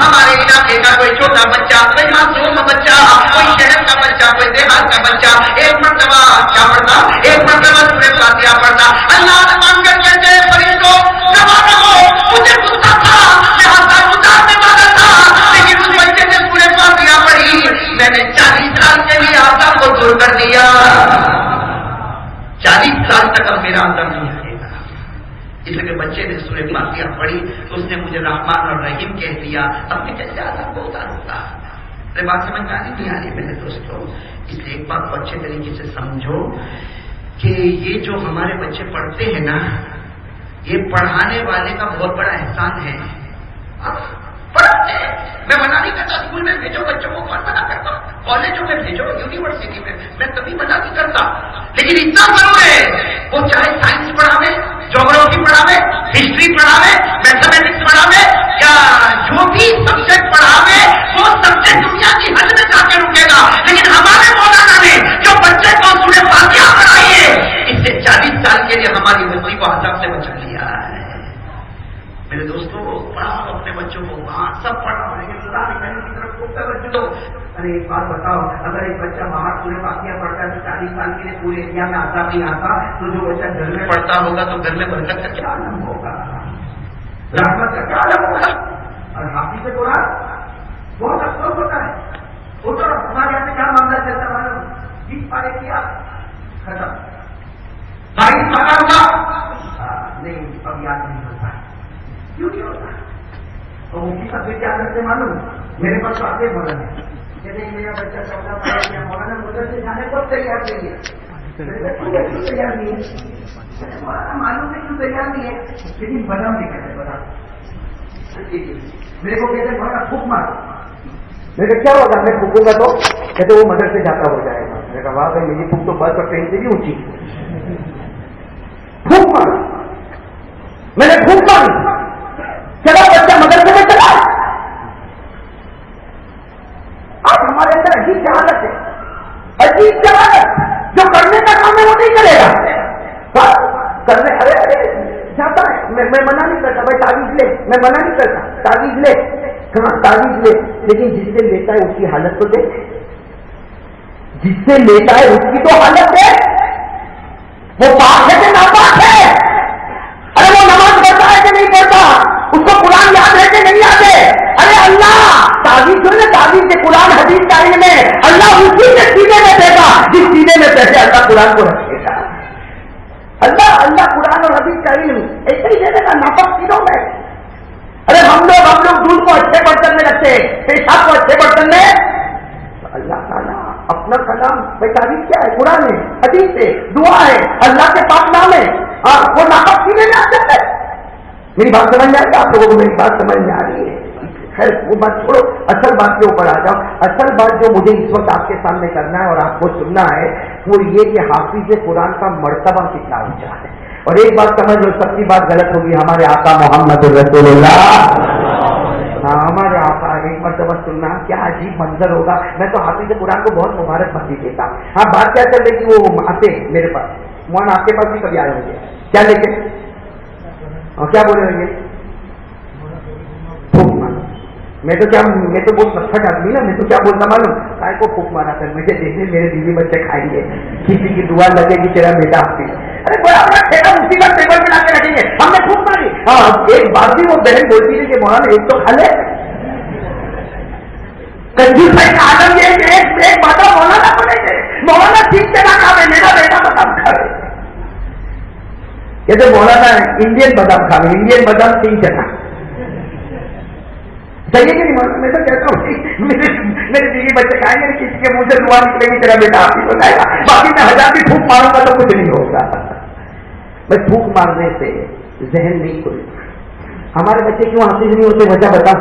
Speaker 3: ہمارے علاقے کا کوئی چھوٹا بچہ، کوئی معصوم بچہ، کوئی شہر کا بچہ، کوئی دیہات کا بچہ ایک مرتبہ کیا پڑھتا؟ ایک مرتبہ سورہ فاتحہ پڑھتا. اللہ مان کر کہتے ہیں فرشتوں جمع رہو، مجھے غصہ تھا لہٰذا اتارنے والا تھا لیکن اس بچے نے سورہ فاتحہ پڑھی، میں نے 40 سال کے لیے عذاب کو دور کر دیا. 40 سال تک اب میرا عذاب نہیں آئے گا. اس لیے بچے نے سورہ فاتحہ پڑھی تو اس نے مجھے رحمان اور رحیم کہہ دیا، اپنے کیسے عذاب کو اتاروں. بات سمجھ آ نہیں آ رہی میرے دوستوں؟ اس لیے ایک بات کو اچھے طریقے سے سمجھو کہ یہ جو ہمارے بچے پڑھتے ہیں نا، یہ پڑھانے والے کا بہت بڑا احسان ہے. پڑھتے ہیں، میں منع نہیں کرتا اسکول میں بھیجو بچوں کو، کون منع کرتا؟ کالجوں میں بھیجو، یونیورسٹی میں کبھی منع نہیں کرتا. لیکن اتنا ضرور ہے وہ چاہے سائنس پڑھاوے، جغرافی پڑھاوے، ہسٹری پڑھاوے، میتھمیٹکس پڑھاوے یا جو بھی سبجیکٹ پڑھاوے، وہ سبجیکٹ دنیا کی حد میں جا کے رکے گا. لیکن ہمارے مولانا نے جو بچے کو سورہ فاتحہ پڑھائی ہے، اس سے 40 سال کے لیے ہماری بچی کو عذاب سے بچا لیا ہے. میرے دوستوں پڑھاؤ اپنے بچوں کو، وہاں سب پڑھاؤ لیکن اللہ کی طرف کو توجہ دو. ارے ایک بات بتاؤ، اگر ایک بچہ باہر سورہ فاتحہ پڑھتا ہے تو 40 سال کے لیے پورے انڈیا میں عذاب نہیں آتا، تو جو بچہ گھر میں پڑھتا ہوگا تو گھر میں برکت کا کیا عالم ہوگا، رحمت کا کیا عالم ہوگا. اور حافظ سے قرآن بہت افسوس ہوتا ہے. وہ تو ہمارے یہاں سے کیا معاملہ چلتا ہے، 20 پارے کیا ختم، 22 پارا ہوا نہیں، اب یاد نہیں ہوتا ہے.
Speaker 4: تو ان کی سب سے کیا کرتے معلوم؟ میرے پاس تو آتے مولانا کہتے ہیں میرا بچہ 14 پڑھ گیا، مولانا مدرسے سے جانے کو تیار نہیں ہے، تیار نہیں ہے، مولانا معلوم ہے کیوں تیار نہیں ہے، لیکن بنا نہیں کرتے بنا. میرے کو کہتے ہیں مولانا پھوک مار. میں نے کیا ہوگا میں پھونکوں گا تو کہتے وہ مدرسے جاتا ہو جائے گا. میں نے کہا واہ بھائی میری پھوک تو بس اور ٹرین سے بھی اونچی. پھونک مارا، میں نے پھونک ماری، چلا بچہ مدرسے میں چلا. اب ہمارے اندر عجیب جہالت ہے، عجیب جہالت. جو کرنے کا کام ہے وہ نہیں کرے گا. کرنے ارے جاتا ہے، میں منع نہیں کرتا بھائی تعویذ لے، میں منع نہیں کرتا تعویذ لے، ہاں تعویذ لے، لیکن جس سے لیتا ہے اس کی حالت تو دیکھ، جس سے لیتا ہے اس کی تو حالت دیکھ. وہ پاک ہے کہ ناپاک ہے؟ ارے وہ نماز پڑھتا ہے کہ نہیں پڑھتا؟ اس کو قرآن یاد ہے کہ نہیں یاد ہے؟ ارے اللہ تعویذ جو ہے تعویذ کے قرآن حدیث کا علم ہے، اللہ اسی کے سینے میں دے گا جس سینے میں پیسے اللہ قرآن کو رکھے گا. اللہ قرآن اور حدیث کا علم ایسے ہی دے دے گا ناپاک سینوں میں. ارے ہم لوگ دودھ کو اچھے برتن میں رکھتے ہیں، پیشاب کو اچھے برتن میں. اللہ تعالیٰ اپنا کلام بھائی تعریف کیا ہے؟ قرآن ہے، حدیث ہے، دعا ہے، اللہ کے پاک نام ہے. وہ ناپاک سینے میں آ جاتا ہے. میری بات سمجھ میں آ رہی ہے آپ لوگوں کو؟ میری بات سمجھ میں آ رہی ہے؟ خیر وہ بات چھوڑو، اصل بات کے اوپر آ جاؤ. اصل بات جو مجھے اس وقت آپ کے سامنے کرنا ہے اور آپ کو سننا ہے وہ یہ کہ حافظ قرآن کا مرتبہ کتنا اونچا ہے. اور ایک بات سمجھ لو، سب کی بات غلط ہوگی. ہمارے آقا محمد رسول اللہ، ہمارے آقا ایک مرتبہ سننا کیا عجیب منظر ہوگا. میں تو حافظ قرآن کو بہت مبارکبادی دیتا. ہاں بات کیا چل رہی تھی، وہ آتے میرے پاس، مولانا آپ کے پاس بھی کبھی آئے ہوں گے، کیا لے کے اور کیا بولے ہوں گے؟ پھوک مارا. میں تو بہت نفرت آدمی نا، میں تو کیا بولتا معلوم؟ کائے کو پھوک مارا کر مجھے دیکھنے میرے بیوی بچے کھائیں گے، کسی کی دعا لگے گی تیرا بیٹا حافظ. ارے بڑا اپنا ٹھیکا اسی کا ٹیبل بنا کے رکھیں گے، ہم نے پھوک ماری. ہاں ایک بار بھی وہ بہن بولتی ہے کہ مولانا ایک تو کھا لے. کنجوس بھائی کا عالم یہ کہ ایک باتیں مولانا بنے گے، مولانا ٹھیک سے نہ کھاوے، میرا بیٹا بادام کھاوے. کہتے مولانا انڈین بادام کھاوے، انڈین بادام 3 چنا چاہیے کہ نہیں مولانا؟ میں تو کہتا ہوں میرے بیوی بچے کھائیں گے، کسی کے منہ سے دعا نکلے گی تیرا بیٹا حافظ ہو جائے گا، باقی میں 1000 بھی پھوک ماروں گا تو کچھ نہیں ہوگا. میں پھوک مارنے سے ذہن نہیں کھلتا. ہمارے بچے کیوں حافظ نہیں ہوتے؟ وجہ بتاؤ،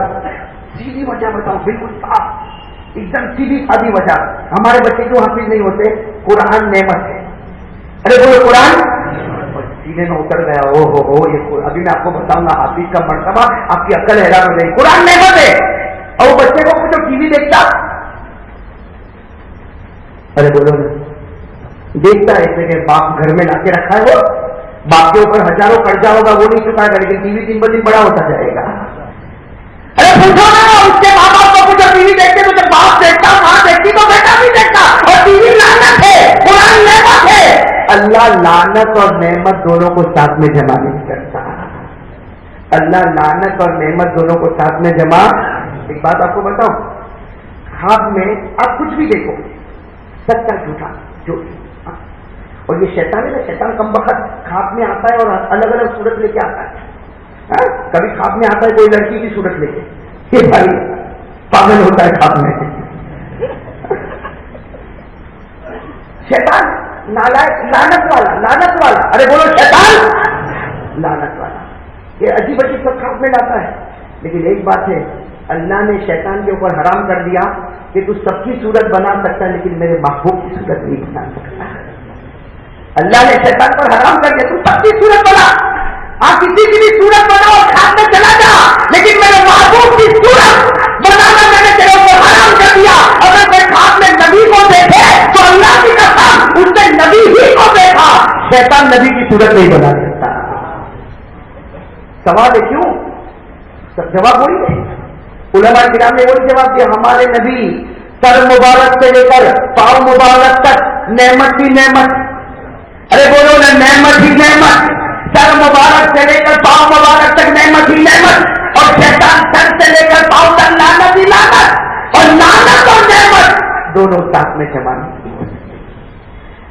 Speaker 4: سیدھی وجہ بتاؤ، بالکل صاف ایک دم سیدھی سادھی وجہ. ہمارے بچے کیوں حافظ نہیں ہوتے؟ قرآن نعمت ہے. ارے بولو قرآن سینے میں اتر گیا. او ہو یہ ابھی میں آپ کو بتاؤں گا حافظ کا مرتبہ، آپ کی عقل حیران ہو جائے گی. قرآن نعمت ہے. اور وہ بچے کو جو ٹی وی دیکھتا، ارے بولو دیکھتا ہے ایسے کہ باپ گھر میں لا کے رکھا ہے، وہ باپ کے اوپر ہزاروں قرضہ ہوگا وہ نہیں چکائے گا، لیکن ٹی وی دن ب دن بڑا ہوتا جائے گا. ارے پوچھو نا اس کے ماں باپ کو پوچھو، ٹی وی دیکھتے تو باپ دیکھتا، ماں دیکھتی تو بیٹا بھی دیکھتا. اور ٹی وی لعنت ہے، قرآن نعمت ہے. اللہ لعنت اور نعمت دونوں کو ساتھ میں جمع نہیں کرتا. اللہ لعنت اور نعمت دونوں کو ساتھ میں جمع. ایک بات آپ کو بتاؤں، خواب میں آپ کچھ بھی دیکھو، سچا جھوٹا جو، اور یہ شیطان ہے نا، شیطان کم وقت خواب میں آتا ہے اور الگ الگ صورت لے کے آتا ہے. کبھی خواب میں آتا ہے کوئی لڑکی کی صورت لے کے، یہ بھائی پاگل ہوتا ہے خواب میں. شیطان نالائق، لعنت والا. ارے بولو شیطان لعنت والا. یہ عجیب عجیب سب خواب میں لاتا ہے. لیکن ایک بات ہے، اللہ نے شیطان کے اوپر حرام کر دیا کہ تو سب کی صورت بنا سکتا ہے لیکن میرے محبوب کی صورت نہیں بنا سکتا. اللہ نے شیطان پر حرام کر دیا تو سب کی صورت بنا، آپ کسی کی بھی صورت بناؤ اور خواب میں چلا جا، لیکن میرے محبوب کی صورت بنانا میں نے تیرے اوپر حرام کر دیا. اگر میں خواب میں نبی کو دیکھے تو اللہ کی قسم اس نے نبی ہی کو دیکھا، شیطان نبی کی صورت نہیں بنا سکتا. سوال ہے کیوں؟ سب جواب وہی ہے. علماء کرام نے وہی جواب دیا. ہمارے نبی سر مبارک سے لے کر پاؤں مبارک تک نعمت ہی نعمت. ارے بولو نا نعمت ہی نعمت. سر مبارک سے لے کر پاؤں مبارک تک نعمت ہی نعمت، اور شیطان سر سے لے کر پاؤں تک لعنت ہی لعنت. اور لعنت اور نعمت دونوں ساتھ میں جمع نہیں.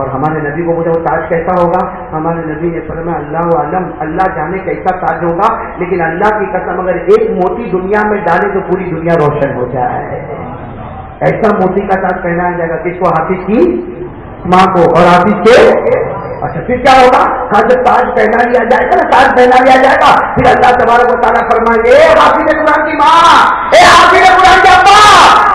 Speaker 4: اور ہمارے نبی کو بولے وہ تاج کیسا ہوگا؟ ہمارے نبی نے فرمایا اللہ عالم، اللہ جانے کیسا تاج ہوگا، لیکن اللہ کی قسم اگر ایک موتی دنیا میں ڈالے تو پوری دنیا روشن ہو جائے، ایسا موتی کا تاج پہنایا جائے گا۔ کس کو؟ حافظ کی ماں کو، اور حافظ کے اچھا پھر کیا ہوگا؟ ہاں جب تاج پہنا لیا جائے گا نا، تاج پہنا لیا جائے گا، پھر اللہ تبارک و تعالیٰ فرمائیں گے اے حافظ قرآن کی ماں، اے حافظ قرآن کی ابا،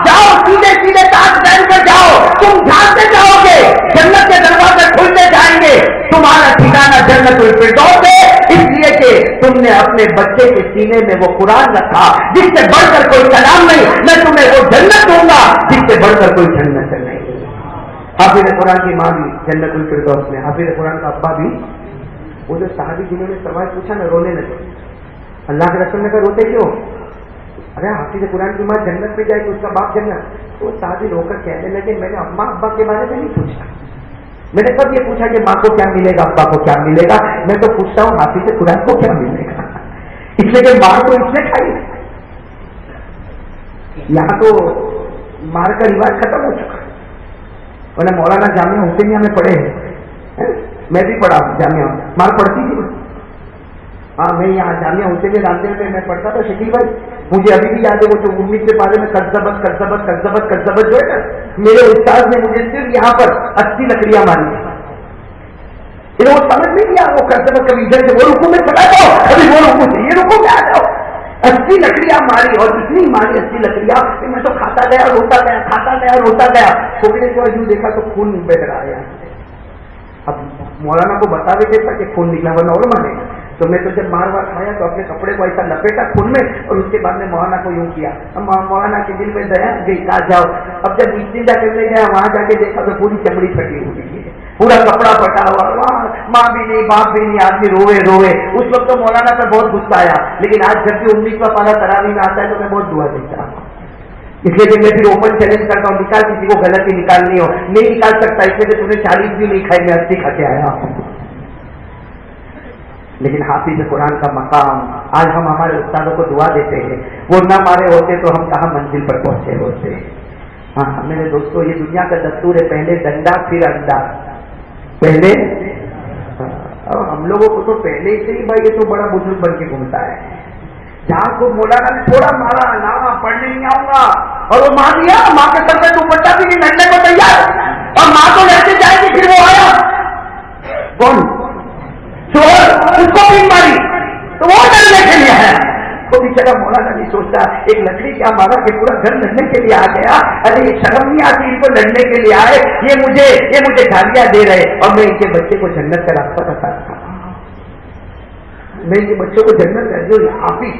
Speaker 4: جاؤ سیدھے سیدھے تاج پہن کر جاؤ، تم جھانکتے جاؤ گے، جنت کے دروازے کھلتے جائیں گے، تمہارا ٹھکانہ جنت الفردوس ہے، اس لیے کہ تم نے اپنے بچے کے سینے میں وہ قرآن رکھا جس سے بڑھ کر کوئی کلام نہیں، میں تمہیں وہ جنت دوں گا جس سے بڑھ کر کوئی جنت نہیں۔ حافظ قرآن کی ماں بھی جنت الفردوس میں، حافظ قرآن کا ابا بھی۔ وہ جو صحابی جنہوں نے سوال پوچھا نا رونے لگے، اللہ کے رسول نے کہا روتے کیوں؟ ارے حافظ قرآن کی ماں جنت میں جائے تو اس کا باپ جنت۔ تو صحابی رو کر کہنے لگے میں نے اماں ابا کے بارے میں نہیں پوچھا، میں نے کب یہ پوچھا کہ ماں کو کیا ملے گا ابا کو کیا ملے گا، میں تو پوچھتا ہوں حافظ قرآن کو کیا ملے گا، اس لیے کہ ماں کو اس نے کھائی۔ یہاں تو مار کا رواج ختم ہو چکا، ورنہ مولانا جامعہ حسینیہ میں پڑھے ہیں، میں بھی پڑھا جامعہ، مار پڑھتی تھی ہاں، میں یہاں جامعہ حسینیہ جانتے ہوئے میں پڑھتا تھا شکیل بھائی، مجھے ابھی بھی یاد ہے وہ جو 19 کے بارے میں کذبت جو ہے نا، میرے استاد نے مجھے صرف یہاں پر 80 لکڑیاں ماری تھی، پھر وہ سمجھ نہیں کیا وہ کذبت کبھی ادھر سے وہ رکو میں چلا جاؤ، کبھی وہ رکو سے یہ رکو میں آ جاؤ، 80 لکڑیاں ماری، اور اتنی ماری 80 لکڑیاں کہ میں تو کھاتا گیا روتا گیا، چھوٹے کو یوں دیکھا تو خون بہ رہا ہے۔ اب مولانا کو بتا بھی دیتا کہ خون نکلا ورنہ اور مارے، تو میں تو جب مار کھایا تو اپنے کپڑے کو ایسا لپیٹا خون میں، اور اس کے بعد میں مولانا کو یوں کیا، مولانا کے دل میں دیا گئی آ جاؤ۔ اب جب استنجا کرنے گیا وہاں جا کے دیکھا تو پوری چمڑی پھٹی ہوئی ہے، پورا کپڑا پھٹا ہوا، وہاں ماں بھی نہیں باپ بھی نہیں، آدمی روئے۔ اس وقت تو مولانا پر بہت غصہ آیا، لیکن آج جب بھی 19واں پارہ تراویح میں آتا ہے تو میں بہت دعا دیتا ہوں، اس لیے کہ میں پھر اوپن چیلنج کرتا ہوں، نکال کسی کو غلطی نکالنی ہو نہیں نکال سکتا، اس لیے کہ تم نے 40 بھی نہیں کھائی، میں 80 کھا کے آیا ہوں۔ لیکن حافظ قرآن کا مقام، آج ہم ہمارے استادوں کو دعا دیتے ہیں، وہ نہ مارے ہوتے تو ہم کہاں منزل پر پہنچے ہوتے۔ ہاں میرے دوستو، یہ دنیا کا دستور ہے، پہلے ڈنڈا پھر انڈا، پہلے ہم لوگوں کو تو پہلے سے ہی بھائی یہ تو بڑا بزرگ بن کے گھومتا ہے، جہاں کو مولانا نے تھوڑا مارا نا پڑھنے نہیں آؤں گا، اور وہ مار دیا، ماں کے سر میں دوپٹہ بھی نہیں لڑنے کو تیار، اور ماں تو لڑتے جائے گی، پھر وہ آیا کون چور، اس کو بھی ماری تو وہ لڑنے کے لیے ہے، تو بیچارہ مولانا نہیں سوچتا ایک لکڑی کیا مارا کہ پورا گھر لڑنے کے لیے آ گیا، ارے یہ شرم نہیں آتی ان کو لڑنے کے لیے آئے، یہ مجھے گالیاں دے رہے، اور میں ان کے بچے کو جنت کا راستہ بتاتا ہوں، میں ان کے بچوں کو جنت کر دوں۔ حافظ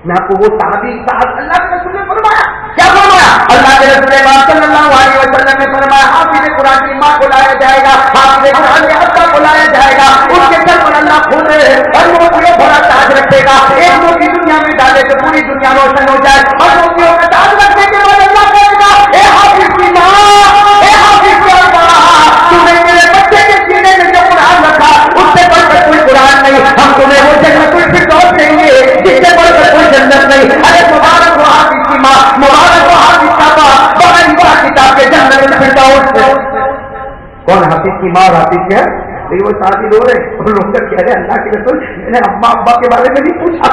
Speaker 4: میں آپ کو وہ صحابی اللہ کے رسول نے فرمایا، کیا فرمایا؟ اللہ کے رسول صلی اللہ علیہ وسلم نے فرمایا حافظ قرآن کی ماں کو لایا جائے گا، حافظ قرآن کے ابا کو لایا جائے گا، ان کے سر پر اللہ خود اور موتیوں بھرا تاج رکھے گا، ایک موتی دنیا میں ڈالے تو پوری دنیا روشن ہو جائے، اور موتیوں کا تاج رکھنے کے بعد اللہ کہے گا اے حافظ کی ماں، اے حافظ کی ابا، تو نے میرے بچے کے سینے میں جو قرآن رکھا اس سے بڑھ کر کوئی قرآن نہیں، ہم تمہیں وہ جنت الفردوس دیں گے جس سے بڑھ کر کوئی جنت نہیں۔ ارے مبارک ہو حافظ کی ماں، مبارک ہو حافظ کا باپ، بڑا کتاب کے جنت الفردوس۔ کون حافظ کی ماں اور حافظ کیا؟ لیکن وہ ساتھی رو رہے اور لوگ کر کہہ رہے اللہ کے رسول میں نے اماں ابا کے بارے میں نہیں پوچھا،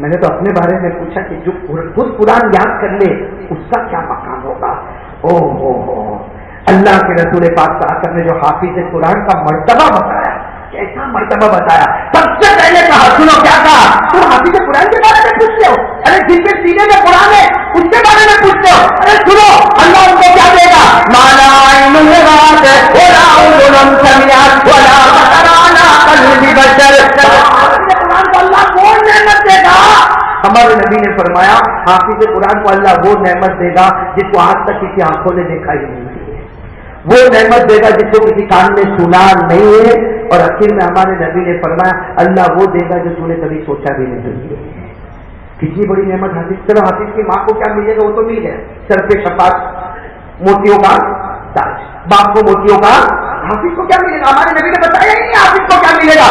Speaker 4: میں نے تو اپنے بارے میں پوچھا کہ جو خود قرآن یاد کر لے اس کا کیا مقام ہوگا۔ او ہو اللہ کے رسول پاک صلی اللہ علیہ وسلم نے جو حافظ قرآن کا مرتبہ بتایا، کیسا مرتبہ بتایا، سب سے پہلے کہا سنو کیا کہا، تم حافظ قرآن کے بارے میں پوچھتے ہو، ارے جن کے سینے میں قرآن ہے اس کے بارے میں پوچھتے ہو، ارے سنو اللہ ان کو کیا دے گا، مالا عین رات ولا اذن سمعت ولا خطر على قلب بشر، قرآن کو اللہ کون نعمت دے گا؟ ہمارے نبی نے فرمایا حافظ قرآن کو اللہ وہ نعمت دے گا جس کو آج تک کسی آنکھوں نے دیکھا ہی نہیں، وہ نعمت دے گا جس کو کسی کان نے سنا نہیں ہے، اور آخر میں ہمارے نبی نے فرمایا اللہ وہ دے گا جو تم نے کبھی سوچا بھی نہیں۔ کتنی بڑی نعمت حافظ۔ چلو حافظ کی ماں کو کیا ملے گا وہ تو مل گیا، سر پہ شفاعت، موتیوں کا تاج، باپ کو موتیوں کا، حافظ کو کیا ملے گا؟ ہمارے نبی نے بتایا ہی نہیں حافظ کو کیا ملے گا۔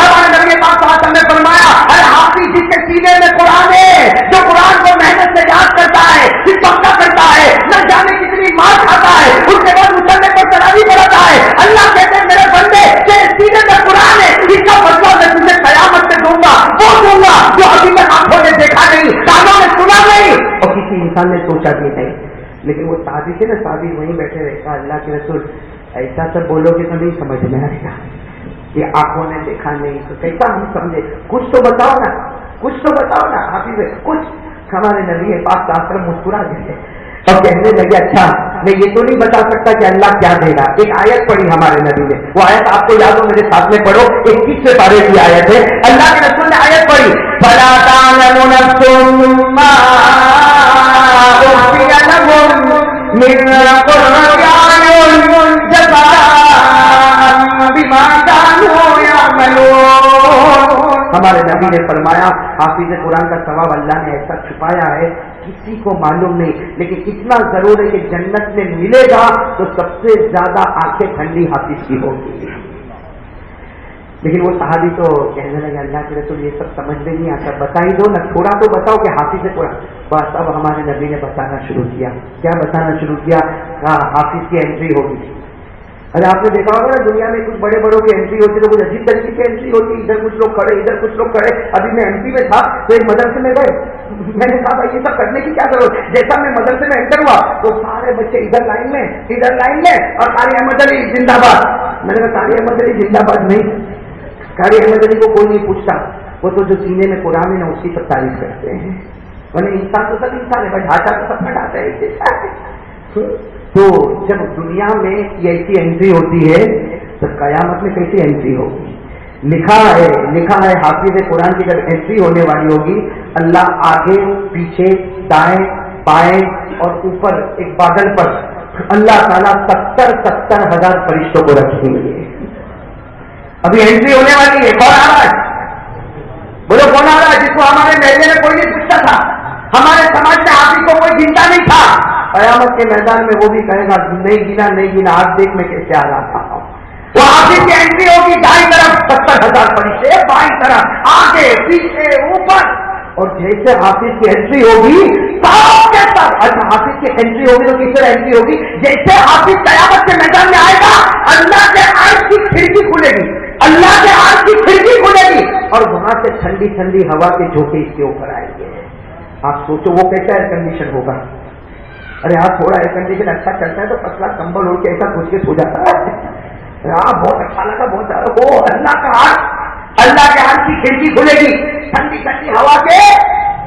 Speaker 4: ہمارے نبی پاک نے فرمایا ارے حافظ جس کے سینے میں قرآن ہے، جو قرآن کو محنت سے یاد کرتا ہے، پکا کرتا ہے، نہ لیکن وہ صحابی تھے نا، صحابی وہیں بیٹھے رہے، کہا اللہ کے رسول ایسا سب بولو گے تو نہیں سمجھ میں آئے گا، یہ آنکھوں نے دیکھا نہیں تو کیسا ہم سمجھے، کچھ تو بتاؤ نا، کچھ تو بتاؤ نا حافظ کچھ۔ ہمارے نبی پاک صاحب مسکرا گئے اور کہنے لگے اچھا میں یہ تو نہیں بتا سکتا کہ اللہ کیا دے گا۔ ایک آیت پڑھی ہمارے نبی نے، وہ آیت آپ کو یاد ہو میرے ساتھ میں پڑھو، 21 پارے کی آیت ہے، اللہ کے رسول نے آیت پڑھی فَلَا تَعْلَمُ نَفْسٌ مَّا أُخْفِيَ لَهُم مِّن قُرَّةِ أَعْيُنٍ جَزَاءً بِمَا كَانُوا يَعْمَلُونَ۔ ہمارے نبی نے فرمایا حافظ قرآن کا ثواب اللہ نے ایسا چھپایا ہے کسی کو معلوم نہیں، لیکن اتنا ضرور ہے کہ جنت میں ملے گا تو سب سے زیادہ آنکھیں ٹھنڈی حافظ کی ہوگی۔ لیکن وہ صحابی تو کہنے لگے اللہ کے رسول یہ سب سمجھ میں نہیں آتا، بتا ہی دو نا، تھوڑا تو بتاؤ کہ حافظ قرآن۔ بس اب ہمارے نبی نے بتانا شروع کیا، کیا بتانا شروع کیا؟ کہا حافظ کی انٹری ہوگی۔ ارے آپ نے دیکھا ہوگا نا دنیا میں کچھ بڑے بڑوں کی انٹری ہوتی ہے، کچھ عجیب طریقے کی انٹری ہوتی ہے، ادھر کچھ لوگ کھڑے ادھر کچھ لوگ کھڑے۔ ابھی میں ایم پی میں تھا تو ایک مدرسے میں گئے، میں نے کہا بھائی یہ سب کرنے کی کیا ضرورت، جیسا میں مدرسے میں انٹر ہوا تو سارے بچے ادھر لائن میں اور قاری احمد علی زندہ باد۔ میں نے کہا قاری احمد علی زندہ باد نہیں، قاری احمد علی کو کوئی نہیں پوچھتا، وہ تو جو سینے میں قرآن ہے نا اس کی سب تعریف کرتے ہیں، ورنہ انسان تو سب انسان ہے بھائی، ڈھانچہ تو سب میں ڈھانچہ ہے۔ تو جب دنیا میں یہ ایسی انٹری ہوتی ہے تو قیامت میں کیسی انٹری ہوگی؟ لکھا ہے حافظ قرآن کی جب انٹری ہونے والی ہوگی اللہ آگے پیچھے دائیں بائیں اور اوپر ایک بادل پر اللہ تعالیٰ 70 ہزار فرشتوں کو رکھیں گے۔ ابھی انٹری ہونے والی ہے، کون آ رہا ہے؟ بولو کون آ رہا ہے؟ جس کو ہمارے محلے میں کوئی نہیں پوچھتا تھا، ہمارے سماج میں حافظ کو کوئی گنتا نہیں تھا، قیامت کے میدان میں وہ بھی کہے گا نہیں گنا آج دیکھ میں کیسے آ رہا تھا۔ وہ حافظ کی انٹری ہوگی، دائیں طرف 70 ہزار فرشتے، بائیں طرف آگے پیچھے اوپر، اور جیسے حافظ کی انٹری ہوگی سب کے ساتھ، اچھا حافظ کی انٹری ہوگی تو کس طرح انٹری ہوگی؟ جیسے حافظ قیامت کے میدان میں آئے گا اللہ کے عرش کی کھڑکی کھلے گی، اللہ کے عرش کی کھڑکی کھلے گی اور وہاں سے ٹھنڈی ٹھنڈی ہوا کے جھونکے اس کے اوپر آئیں گے۔ آپ سوچو وہ کیسا ایئر کنڈیشن ہوگا؟ ارے آپ تھوڑا ایئر کنڈیشن اچھا چلتا ہے تو پتلا کمبل اڑ کے ایسا گھس کے سو جاتا ہے، بہت اچھا لگا بہت زیادہ، وہ اللہ کا ہاتھ، اللہ کے ہاتھ کی کھڑکی کھلے گی ٹھنڈی ٹھنڈی ہوا کے،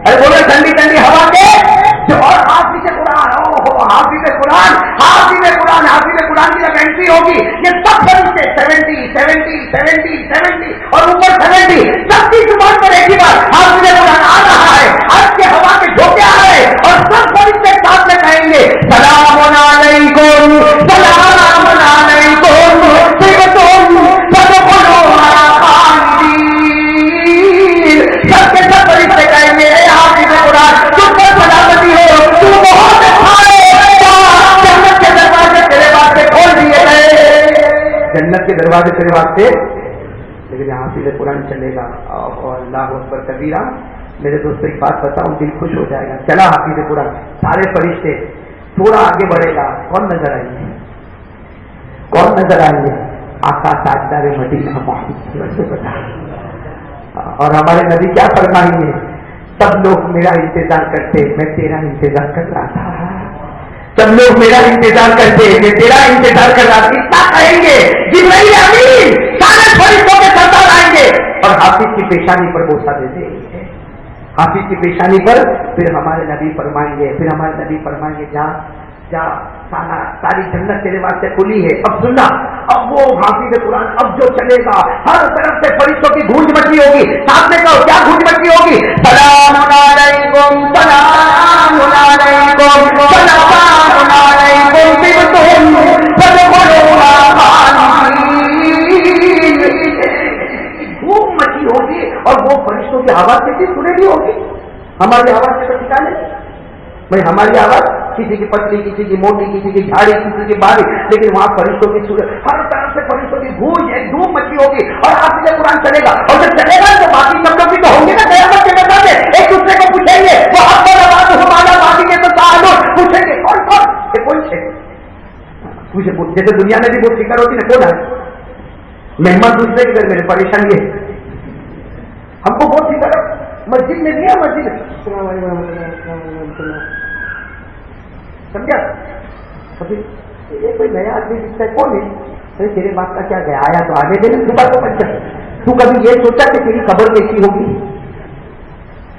Speaker 4: ارے بولے ٹھنڈی ٹھنڈی ہوا کے جو، اور حافظ قرآن کی جب انٹری ہوگی یہ سب فرشتے 70 اور اوپر 70 سب کی زبان پر ایک ہی بار حافظ قرآن آ رہا ہے، آج کے ہوا کے جھونکے آ رہے ہیں اور سب فرشتے ساتھ میں کہیں گے سلام علیکم سلام علیکم طبتم فادخلوها خالدین۔ سب کے سب فرشتے کہیں گے اے حافظ قرآن تم پر سلامتی ہو، تو بہت اچھا ہے، جنت کے دروازے تیرے واسطے کھول دیے گئے، جنت کے دروازے تیرے واسطے۔ لیکن حافظ قرآن چلے گا اور اللہ اکبر کبیرہ۔ میرے دوست ایک بات بتاؤں دل خوش ہو جائے گا، چلا حافظ قرآن سارے فرشتے، تھوڑا آگے بڑھے گا، کون نظر آئیں گے؟ کون نظر آئیں گے؟ آقا تاجدار مدینہ محمد۔ اور ہمارے نبی کیا فرمائیں گے؟ سب لوگ میرا انتظار کرتے، میں تیرا انتظار کر رہا تھا، سب لوگ میرا انتظار کرتے، میں تیرا انتظار کر رہا تھا، اتنا کہیں گے جبرائیل امین سارے فرشتوں کے سردار آئیں گے اور حافظ کی پیشانی پر بوسہ دے دیں گے، حافظ کی پیشانی پر۔ پھر ہمارے نبی فرمائیں گے جا ساری جنت تیرے واسطے کھلی ہے۔ اب سننا، اب وہ حافظ قرآن اب جو چلے گا ہر طرف سے فرشتوں کی گونج مچی ہوگی، ساتھ میں کہو کیا گونج مچی ہوگی؟ سلام علیکم سلام علیکم سلام علیکم طبتم فادخلوها خالدین۔ گونج مچی ہوگی اور وہ فرشتوں کی آواز کیسی سنے گی ہوگی؟ ہماری آواز سے تو ٹھکانے بھائی، ہماری آواز کسی کی پتلی کسی کی موٹی کسی کی جھاڑی کسی کی باریک، لیکن وہاں فرشتوں کی صورت ہر طرف سے فرشتوں کی گونج ایک دھوم مچی ہوگی اور حافظ قرآن چلے گا، اور جب چلے گا تو باقی سب لوگ بھی تو ہوں گے نا قیامت کے میدان میں، ایک دوسرے کو پوچھیں گے، وہ حق پر آواز ہمارا باقی کے تو تعلق پوچھیں گے کون یہ کون ہے پوچھے، جیسے دنیا میں بھی بہت فکر ہوتی ہے کون ہے مہمان دوسرے کے گھر میں پریشان یہ ہم کو بہت فکر ہے، مسجد میں نہیں ہے، مسجد سمجھا؟ ابھی یہ کوئی نیا آدمی دکھتا ہے، کون ہے؟ ارے تیرے باپ کا کیا گیا، آیا تو آگے دے صبح کو بچہ. تو کبھی یہ سوچا کہ تیری قبر کیسی ہوگی؟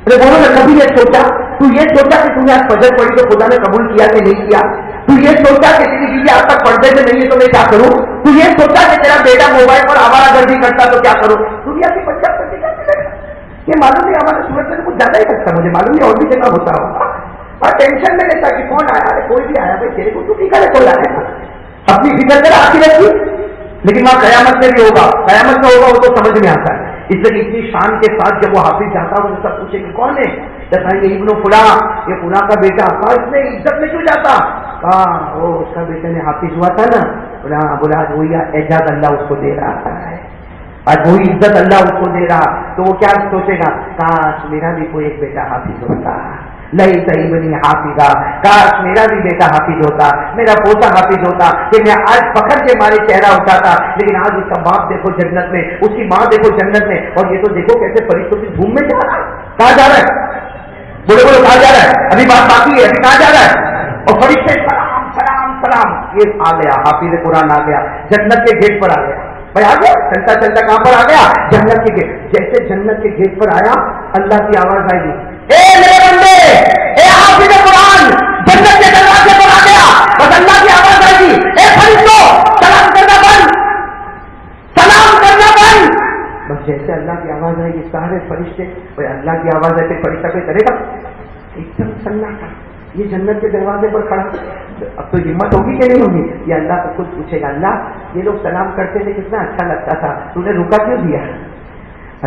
Speaker 4: ارے بولو نا، کبھی یہ سوچا؟ تو یہ سوچا کہ تم نے آج فجر پڑھی تو خدا نے قبول کیا کہ نہیں کیا؟ تو یہ سوچا کہ تیری بیوی آج تک پردے میں نہیں ہے تو میں کیا کروں؟ تو یہ سوچا کہ تیرا بیٹا موبائل پر آوارہ گردی کرتا تو کیا کروں؟ دنیا کی بچہ کرنے کا یہ معلوم نہیں، ہمارے صورت میں کچھ زیادہ ہی کرتا، مجھے معلوم نہیں اور بھی جگہ ہوتا ہوگا. اور ٹینشن میں لیتا کہ کون آیا، کوئی بھی آیا بھائی تیرے کو تو ٹھیک ہے، کوئی آئے گا اپنی فکر کر آتی رہتی. لیکن وہاں قیامت میں بھی ہوگا، قیامت میں ہوگا وہ تو سمجھ میں آتا ہے. اس لیے اتنی شان کے ساتھ جب وہ حافظ جاتا ہے وہ سب پوچھے کہ کون ہے، بتائیں گے ابن فلاں، یہ فلاں کا بیٹا. کہا اس میں عزت میں کیوں جاتا؟ کہا وہ اس کا بیٹا نے حافظ ہوا تھا نا، بولا وہی اعزاز اللہ اس کو دے رہا ہے، آج وہی عزت اللہ اس کو دے رہا. تو وہ کیا سوچے گا، کاش میرا بھی کوئی ایک بیٹا حافظ ہوتا، نہیں صحیح بنی حافظہ، کاش میرا بھی بیٹا حافظ ہوتا، میرا پوتا حافظ ہوتا کہ میں آج فخر کے مارے چہرہ اٹھاتا. لیکن آج اس کا باپ دیکھو جنت میں، اس کی ماں دیکھو جنت میں، اور یہ تو دیکھو کیسے فرشتوں کی دھوم میں جا رہا ہے. کہاں جا رہا ہے؟ بولے بولے کہاں جا رہا ہے؟ ابھی بات باقی ہے، ابھی کہاں جا رہا ہے؟ اور فرشتے سلام سلام سلام. یہ آ گیا حافظ قرآن، آ گیا جنت کے گیٹ پر، آ گیا بھائی، آ گیا چلتا چلتا کہاں پر آ گیا؟ جنت کے گیٹ. جیسے جنت کے گیٹ پر آیا اللہ کی آواز آئی، اے میرے بندے، اے حافظ قرآن، جنت کے دروازے پر آ گیا. بس اللہ کی آواز آئی، اے فرشتوں سلام کرنا بند، سلام کرنا بند. بس جیسے اللہ کی آواز آئی سارے فرشتے، بھائی اللہ کی آواز آئی فرشتہ پہ کرے گا ایک دم سناٹا. یہ جنت کے دروازے پر کھڑا، اب تو ہمت ہوگی کہ نہیں ہوگی؟ یہ اللہ کو خود پوچھے گا، اللہ یہ لوگ سلام کرتے تھے کتنا اچھا لگتا تھا، تو نے روکا کیوں دیا؟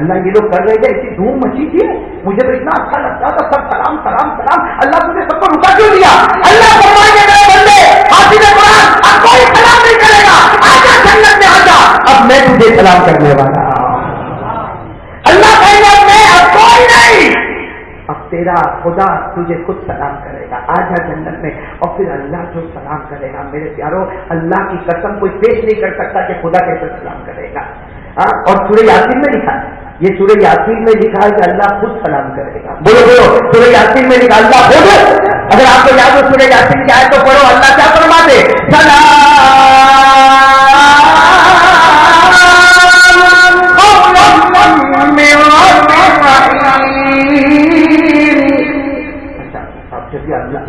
Speaker 4: اللہ یہ لوگ کر رہے تھے، اتنی دھوم مچی تھی، مجھے تو اتنا اچھا لگتا تھا، سب سلام سلام سلام، اللہ تم نے سب کو روکا کیوں دیا؟ اللہ فرمائیں گے میرے بندے حافظ قرآن اب کوئی سلام نہیں کرے گا، آجا جنت میں آجا، اب میں تجھے سلام کرنے والا. اللہ کہیں گے میں اب کوئی نہیں، اب تیرا خدا تجھے خود سلام کرے گا، آجا جنت میں. اور پھر اللہ جو سلام کرے گا میرے پیاروں، اللہ کی قسم کوئی پیش نہیں کر سکتا کہ خدا کیسے سلام کرے گا. اور سورہ یاسین میں لکھا ہے، یہ سورہ یاسین میں لکھا ہے کہ اللہ خود سلام کرے گا. بولو بولو، سورہ یاسین میں لکھا اللہ خود. اگر آپ کو یاد ہو سورہ یاسین کی آیت تو پڑھو، اللہ کیا فرماتے؟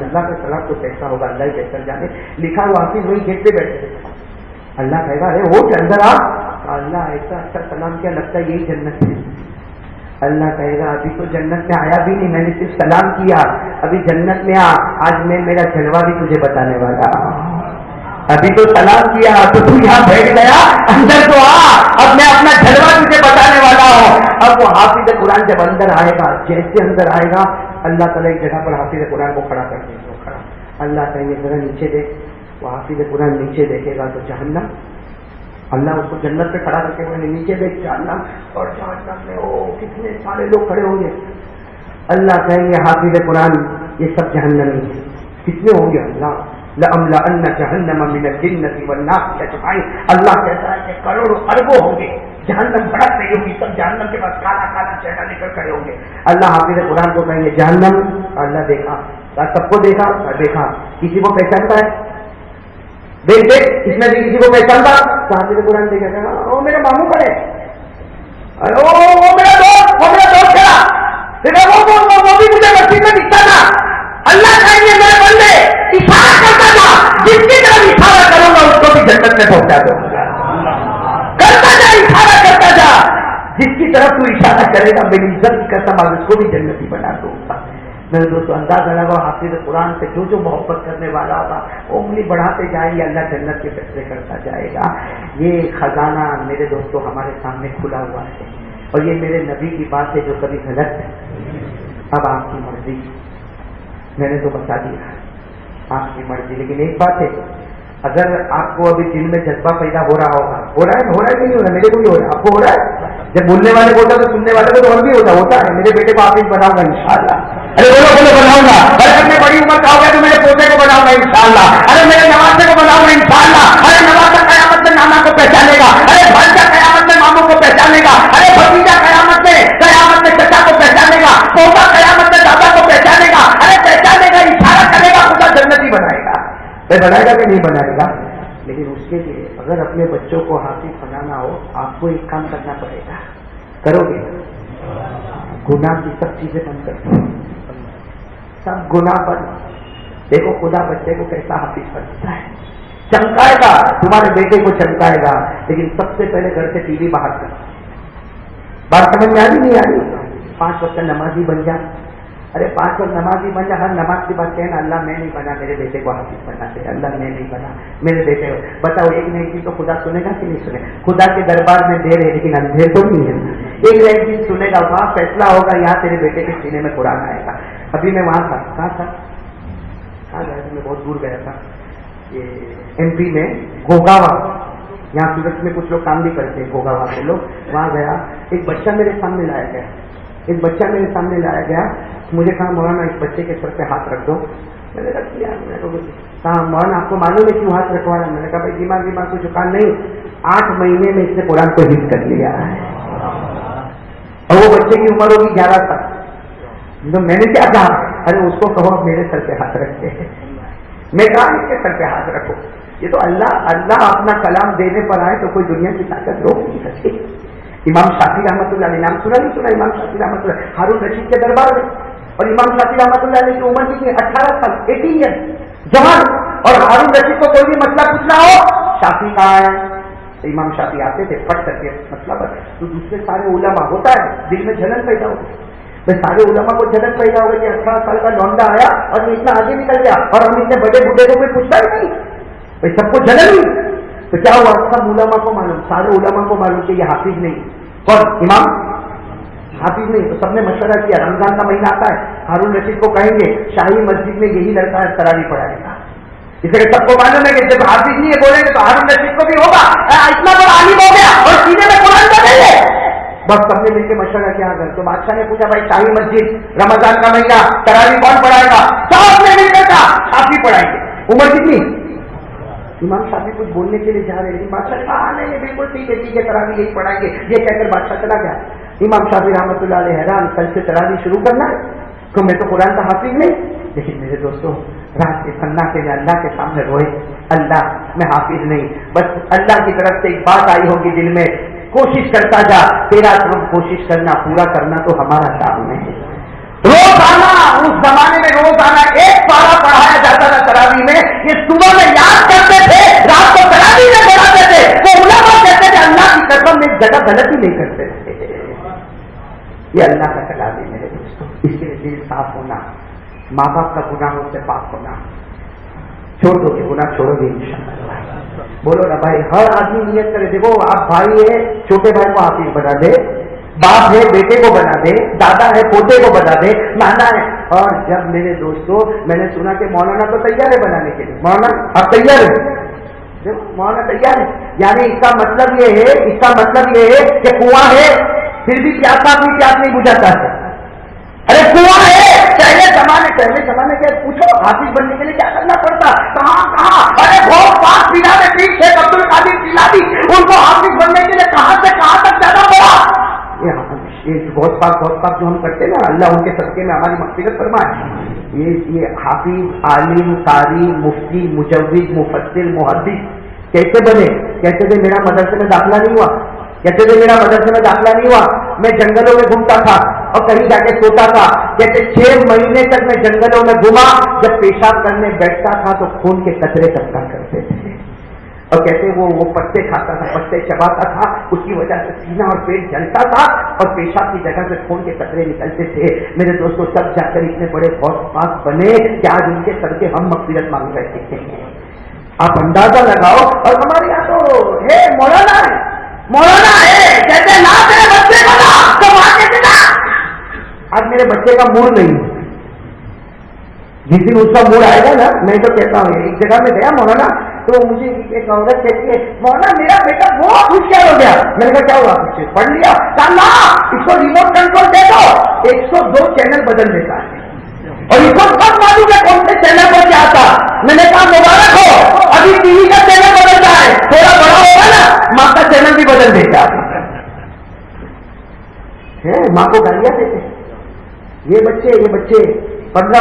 Speaker 4: اللہ کے سلام کو کیسا ہوگا اللہ ہی بہتر جانے. لکھا ہوا حافظ وہی گیٹ پہ بیٹھے تھے. اللہ کہے گا ارے وہ کے اندر آ، اللہ ایسا اچھا سلام کیا لگتا ہے یہی جنت ہے. اللہ کہے گا ابھی تو جنت میں آیا بھی نہیں، میں نے صرف سلام کیا، ابھی جنت میں آ، آج میں میرا جلوہ بھی تجھے بتانے والا. ابھی تو سلام کیا تو تو یہاں بیٹھ گیا، اندر تو آ، اب میں اپنا جلوہ تجھے بتانے والا ہوں. اب وہ حافظ قرآن جب اندر آئے گا، جیسے اندر آئے گا اللہ تعالیٰ ایک جگہ پر حافظ قرآن کو کھڑا کر دیں گے. کھڑا، اللہ کہیں گے ذرا نیچے دیکھ. وہ حافظ قرآن نیچے دیکھے گا تو جہنم، اللہ اس کو جنت پہ کھڑا کر کے بولے نیچے دیکھ جہنم، اور جہنم میں او کتنے سارے لوگ کھڑے ہوں گے. اللہ کہیں گے حافظ قرآن یہ سب جہنمی ہیں. کتنے ہوں گے؟ اللہ لَأَمْلَأَنَّ جَهَنَّمَ مِنَ الْجِنَّةِ وَالنَّاسِ أَجْمَعِينَ. اللہ کہتا ہے کہ کروڑوں اربوں ہوں گے، جہنم بھڑک رہی ہوگی، سب جہنم کے پاس کالا کالا چہرہ لے کر کھڑے ہوں گے. اللہ حافظ قرآن کو کہیں گے جہنم. اللہ دیکھا، سب کو دیکھا، دیکھا کسی کو پہچانتا ہے؟ دیکھ دیکھ اس میں بھی کسی کو پہچانتا؟ تو حافظ قرآن دیکھا وہ میرے ماموں کھڑے، وہ میرا دوست، وہ میرا دوست کھڑا، وہ بھی مجھے مسجد میں دکھتا تھا. اللہ کہیں گے میرے بندے اشارہ کرتا تھا، جس کی طرف اشارہ کروں گا اس کو بھی جنت میں پہنچا دوں گا. کرتا جا، اشارہ کرتا جا، جس کی طرف تو اشارہ کرے گا میری عزت کی قسم اس کو بھی جنتی بنا دوں گا. میرے دوستوں اندازہ لگا حافظ قرآن سے جو محبت کرنے والا ہوگا وہ انگلی بڑھاتے جائے گی، اللہ جنت کے فیصلے کرتا جائے گا. یہ خزانہ میرے دوستوں ہمارے سامنے کھلا ہوا ہے، اور یہ میرے نبی کی بات ہے جو کبھی غلط ہے. اب آپ کی مرضی، میں نے تو بتا دیا آپ کی مرضی. لیکن ایک بات ہے، اگر آپ کو ابھی دل میں جذبہ پیدا ہو رہا ہوگا، ہو رہا ہے کہ نہیں ہو رہا؟ میرے کو بھی ہو رہا ہے، آپ کو ہو رہا ہے؟ جب بولنے والے کو ہوتا تو سننے والے کو تو اور بھی ہوتا ہے. میرے بیٹے کو حافظ بناؤں گا انشاءاللہ. ارے بولو بناؤں گا. ارے جب میں بڑی عمر کا ہوگا تو میرے پوتے کو بناؤں گا انشاءاللہ. ارے میرے نواسے کو بناؤں گا انشاءاللہ. ارے نواسا قیامت میں نانا کو پہچانے گا، ارے بھانجا قیامت میں ماموں کو پہچانے گا، ارے بھتیجا قیامت میں چچا کو پہچانے گا، پوتا قیامت میں دادا کو پہچانے گا. ارے پہچانے گا، اشارہ کرے گا، خدا جنتی بنائے گا. بنائے گا کہ نہیں بنائے گا؟ لیکن اس کے لیے اگر اپنے بچوں کو حافظ بنانا ہو آپ کو ایک کام کرنا پڑے گا. کرو گے؟ گناہ کی سب چیزیں بند کر دو، سب گناہ بند. دیکھو خدا بچے کو کیسا حافظ بناتا ہے. چمکائے گا، تمہارے بیٹے کو چمکائے گا، لیکن سب سے پہلے گھر سے ٹی وی باہر کر. بات سمجھ میں آ رہی نہیں آ رہی؟ 5 وقت نمازی بن جا. ارے 5 وقت نمازی بن جا. ہر نماز کی بات کہنا اللہ میں نہیں بنا میرے بیٹے کو حافظ بننا چاہیے، اللہ میں نہیں بنا میرے بیٹے کو. بتاؤ ایک نئی چیز تو خدا سنے گا کہ نہیں سنے؟ خدا کے دربار میں دیر ہے لیکن اندھیر تو نہیں ہے. ایک نئی چیز سنے گا، وہاں فیصلہ ہوگا، یہاں تیرے بیٹے کے سینے میں قرآن آئے گا. ابھی میں وہاں تھا، کہاں تھا؟ میں بہت دور گیا تھا، یہ ایم پی میں گوگاوا. یہاں سورت میں کچھ لوگ کام بھی کرتے ہیں گوگاوا کے لوگ. وہاں گیا، ایک بچہ میرے سامنے لایا گیا، ایک بچہ میرے سامنے لایا گیا. مجھے کہا مولانا اس بچے کے سر پہ ہاتھ رکھ دو. میں نے کہا مولانا آپ کو معلوم ہے کیوں ہاتھ رکھوانا؟ میں نے کہا بھائی دماغ کو چکا نہیں، 8 مہینے میں اس نے قرآن کو حفظ کر لیا ہے اور وہ بچے کی عمر ہوگی 11 سال. تو میں نے کیا کہا؟ ارے اس کو کہو میرے سر پہ ہاتھ رکھتے ہیں. میں کہا اس کے سر پہ ہاتھ رکھو. یہ تو اللہ اپنا کلام دینے پر آئے تو کوئی دنیا کی طاقت روک نہیں سکتی. امام شافعی رحمۃ اللہ علیہ، نام سنا نہیں سنا؟ امام شافعی رحمۃ اللہ ہارون رشید کے دربار میں، اور امام شافعی رحمۃ اللہ علیہ کی عمر کتنی؟ 18 سال، 18 ایئر، جوان. اور ہارون رشید کو کوئی بھی مسئلہ پوچھنا ہو، شافعی کہاں ہے؟ تو امام شافعی آتے تھے پٹ کر کے مسئلہ پر. تو دوسرے سارے علماء ہوتا ہے دل میں جلن پیدا ہوتی ہے. بھائی سارے علماء کو جلن پیدا ہو گئی کہ 18 سال کا لونڈا آیا اور یہ اتنا آگے نکل گیا اور ہم اتنے بڑے بوڑھے کو کوئی پوچھتا ہی نہیں. بھائی سب کو جلن ہوئی. تو کیا ہوا؟ سب علماء کو معلوم، سارے علماء کو معلوم کہ یہ حافظ نہیں. کون؟ امام حافظ نہیں. تو سب نے مشورہ کیا، رمضان کا مہینہ آتا ہے، ہارون رشید کو کہیں گے شاہی مسجد میں یہی لڑکا ہے تراویح پڑھائے گا. اس لیے سب کو معلوم ہے کہ جب حافظ نہیں ہے بولیں گے تو ہارون رشید کو بھی ہوگا اتنا بڑا عالم ہو گیا اور سینے میں قرآن کا دیں گے. بس سب نے مل کے مشورہ کیا کر. تو بادشاہ نے پوچھا بھائی شاہی مسجد رمضان کا مہینہ تراویح کون پڑھائے گا؟ سب نے مل کر کہا شافعی پڑھائیں گے. عمر کتنی؟ امام شافعی کچھ بولنے کے لیے جا رہے لیکن بادشاہ نے کہا نہیں بالکل ٹھیک ہے تراویح یہی پڑھائیں گے. یہ کہہ کر بادشاہ چلا گیا. امام شافعی رحمۃ اللہ علیہ حیران، کل سے تراویح شروع کرنا ہے تو میں تو قرآن کا حافظ نہیں. لیکن میرے دوستوں رات کے سناٹے میں اللہ کے سامنے روئے، اللہ میں حافظ نہیں. بس اللہ کی طرف سے ایک بات آئی ہوگی دل میں، کوشش کرتا جا، تیرا کام کوشش کرنا، پورا کرنا تو ہمارا کام ہے. روزانہ اس زمانے میں روزانہ 1 پارہ پڑھایا جاتا تھا تراویح میں. یہ صبح میں یاد کرتے تھے، رات کو تراویح میں پڑھاتے تھے. وہ علماء کہتے تھے اللہ کی قسم میں ایک جگہ غلطی نہیں کرتے تھے. یہ اللہ کا کلام ہے میرے دوستوں. اس کے لیے دل صاف ہونا، ماں باپ کا گناہوں سے پاک ہونا. چھوڑ دو گے گناہ، چھوڑو گے انشاءاللہ. بولو نا بھائی، ہر آدمی نیت کرے. دیکھو آپ بھائی ہے، چھوٹے بھائی کو حافظ بنا دے، باپ ہے بیٹے کو بنا دے، دادا ہے پوتے کو بنا دے، نانا ہے. اور جب میرے دوستوں میں نے سنا کہ مولانا تو تیار ہے بنانے کے لیے، مولانا آپ تیار ہے؟ مولانا تیار ہے، یعنی اس کا مطلب یہ ہے کہ کنواں ہے پھر بھی پیاسا بھی پیاس نہیں بجھاتا ہے. ارے کنواں ہے. پہلے زمانے کے پوچھو حافظ بننے کے لیے کیا کرنا پڑتا، کہاں. ارے بہت پاس پیلا میں پیر شیخ عبد القادر جیلانی ان کو حافظ بننے کے لیے کہاں سے کہاں تک جانا پڑا. یہ بہت پاک جو ہم کرتے ہیں نا، اللہ ان کے صدقے میں ہماری مغفرت فرمائے. یہ حافظ، عالم، قاری، مفتی، مجوز، مفسر، محدث کیسے بنے؟ کہتے تھے میرا مدرسے میں داخلہ نہیں ہوا، میں جنگلوں میں گھومتا تھا اور کہیں جا کے سوتا تھا. کہتے 6 مہینے تک میں جنگلوں میں گھوما. جب پیشاب کرنے بیٹھتا تھا تو خون کے قطرے ٹپکا کرتے تھے. اور کہتے وہ پتے کھاتا تھا، پتے چباتا تھا، اس کی وجہ سے سینہ اور پیٹ جلتا تھا اور پیشاب کی جگہ سے خون کے قطرے نکلتے تھے. میرے دوستوں تب جا کر اتنے بڑے غوث پاک بنے کہ آج ان کے سر کے ہم مغفرت مانگ رہے تھے. آپ اندازہ لگاؤ. اور ہمارے یہاں تو ہے مولانا ہے کہتے نا میرے بچے کو نا تو وہاں کہتے نا. آج میرے بچے کا موڈ نہیں، جس دن اس کا موڈ آئے گا نا، میں تو کہتا ہوں ایک جگہ میں گیا مولانا تو مجھے ایک عورت کہتی ہے مولانا میرا بیٹا بہت ہوشیار ہو گیا. میں نے کہا کیا ہوا؟ کچھ پڑھ لیا؟ اس کو ریموٹ کنٹرول دے دو، 102 چینل بدل دیتا ہے اور اس کو سب معلوم ہے کون سے چینل پر کیا تھا. میں نے کہا مبارک ہو، ابھی ٹی وی کا چینل بدلتا ہے، تھوڑا بڑا ہوگا نا ماں کا چینل بھی بدل دیتا ہے. ماں کو گالیاں دیتے. یہ بچے 15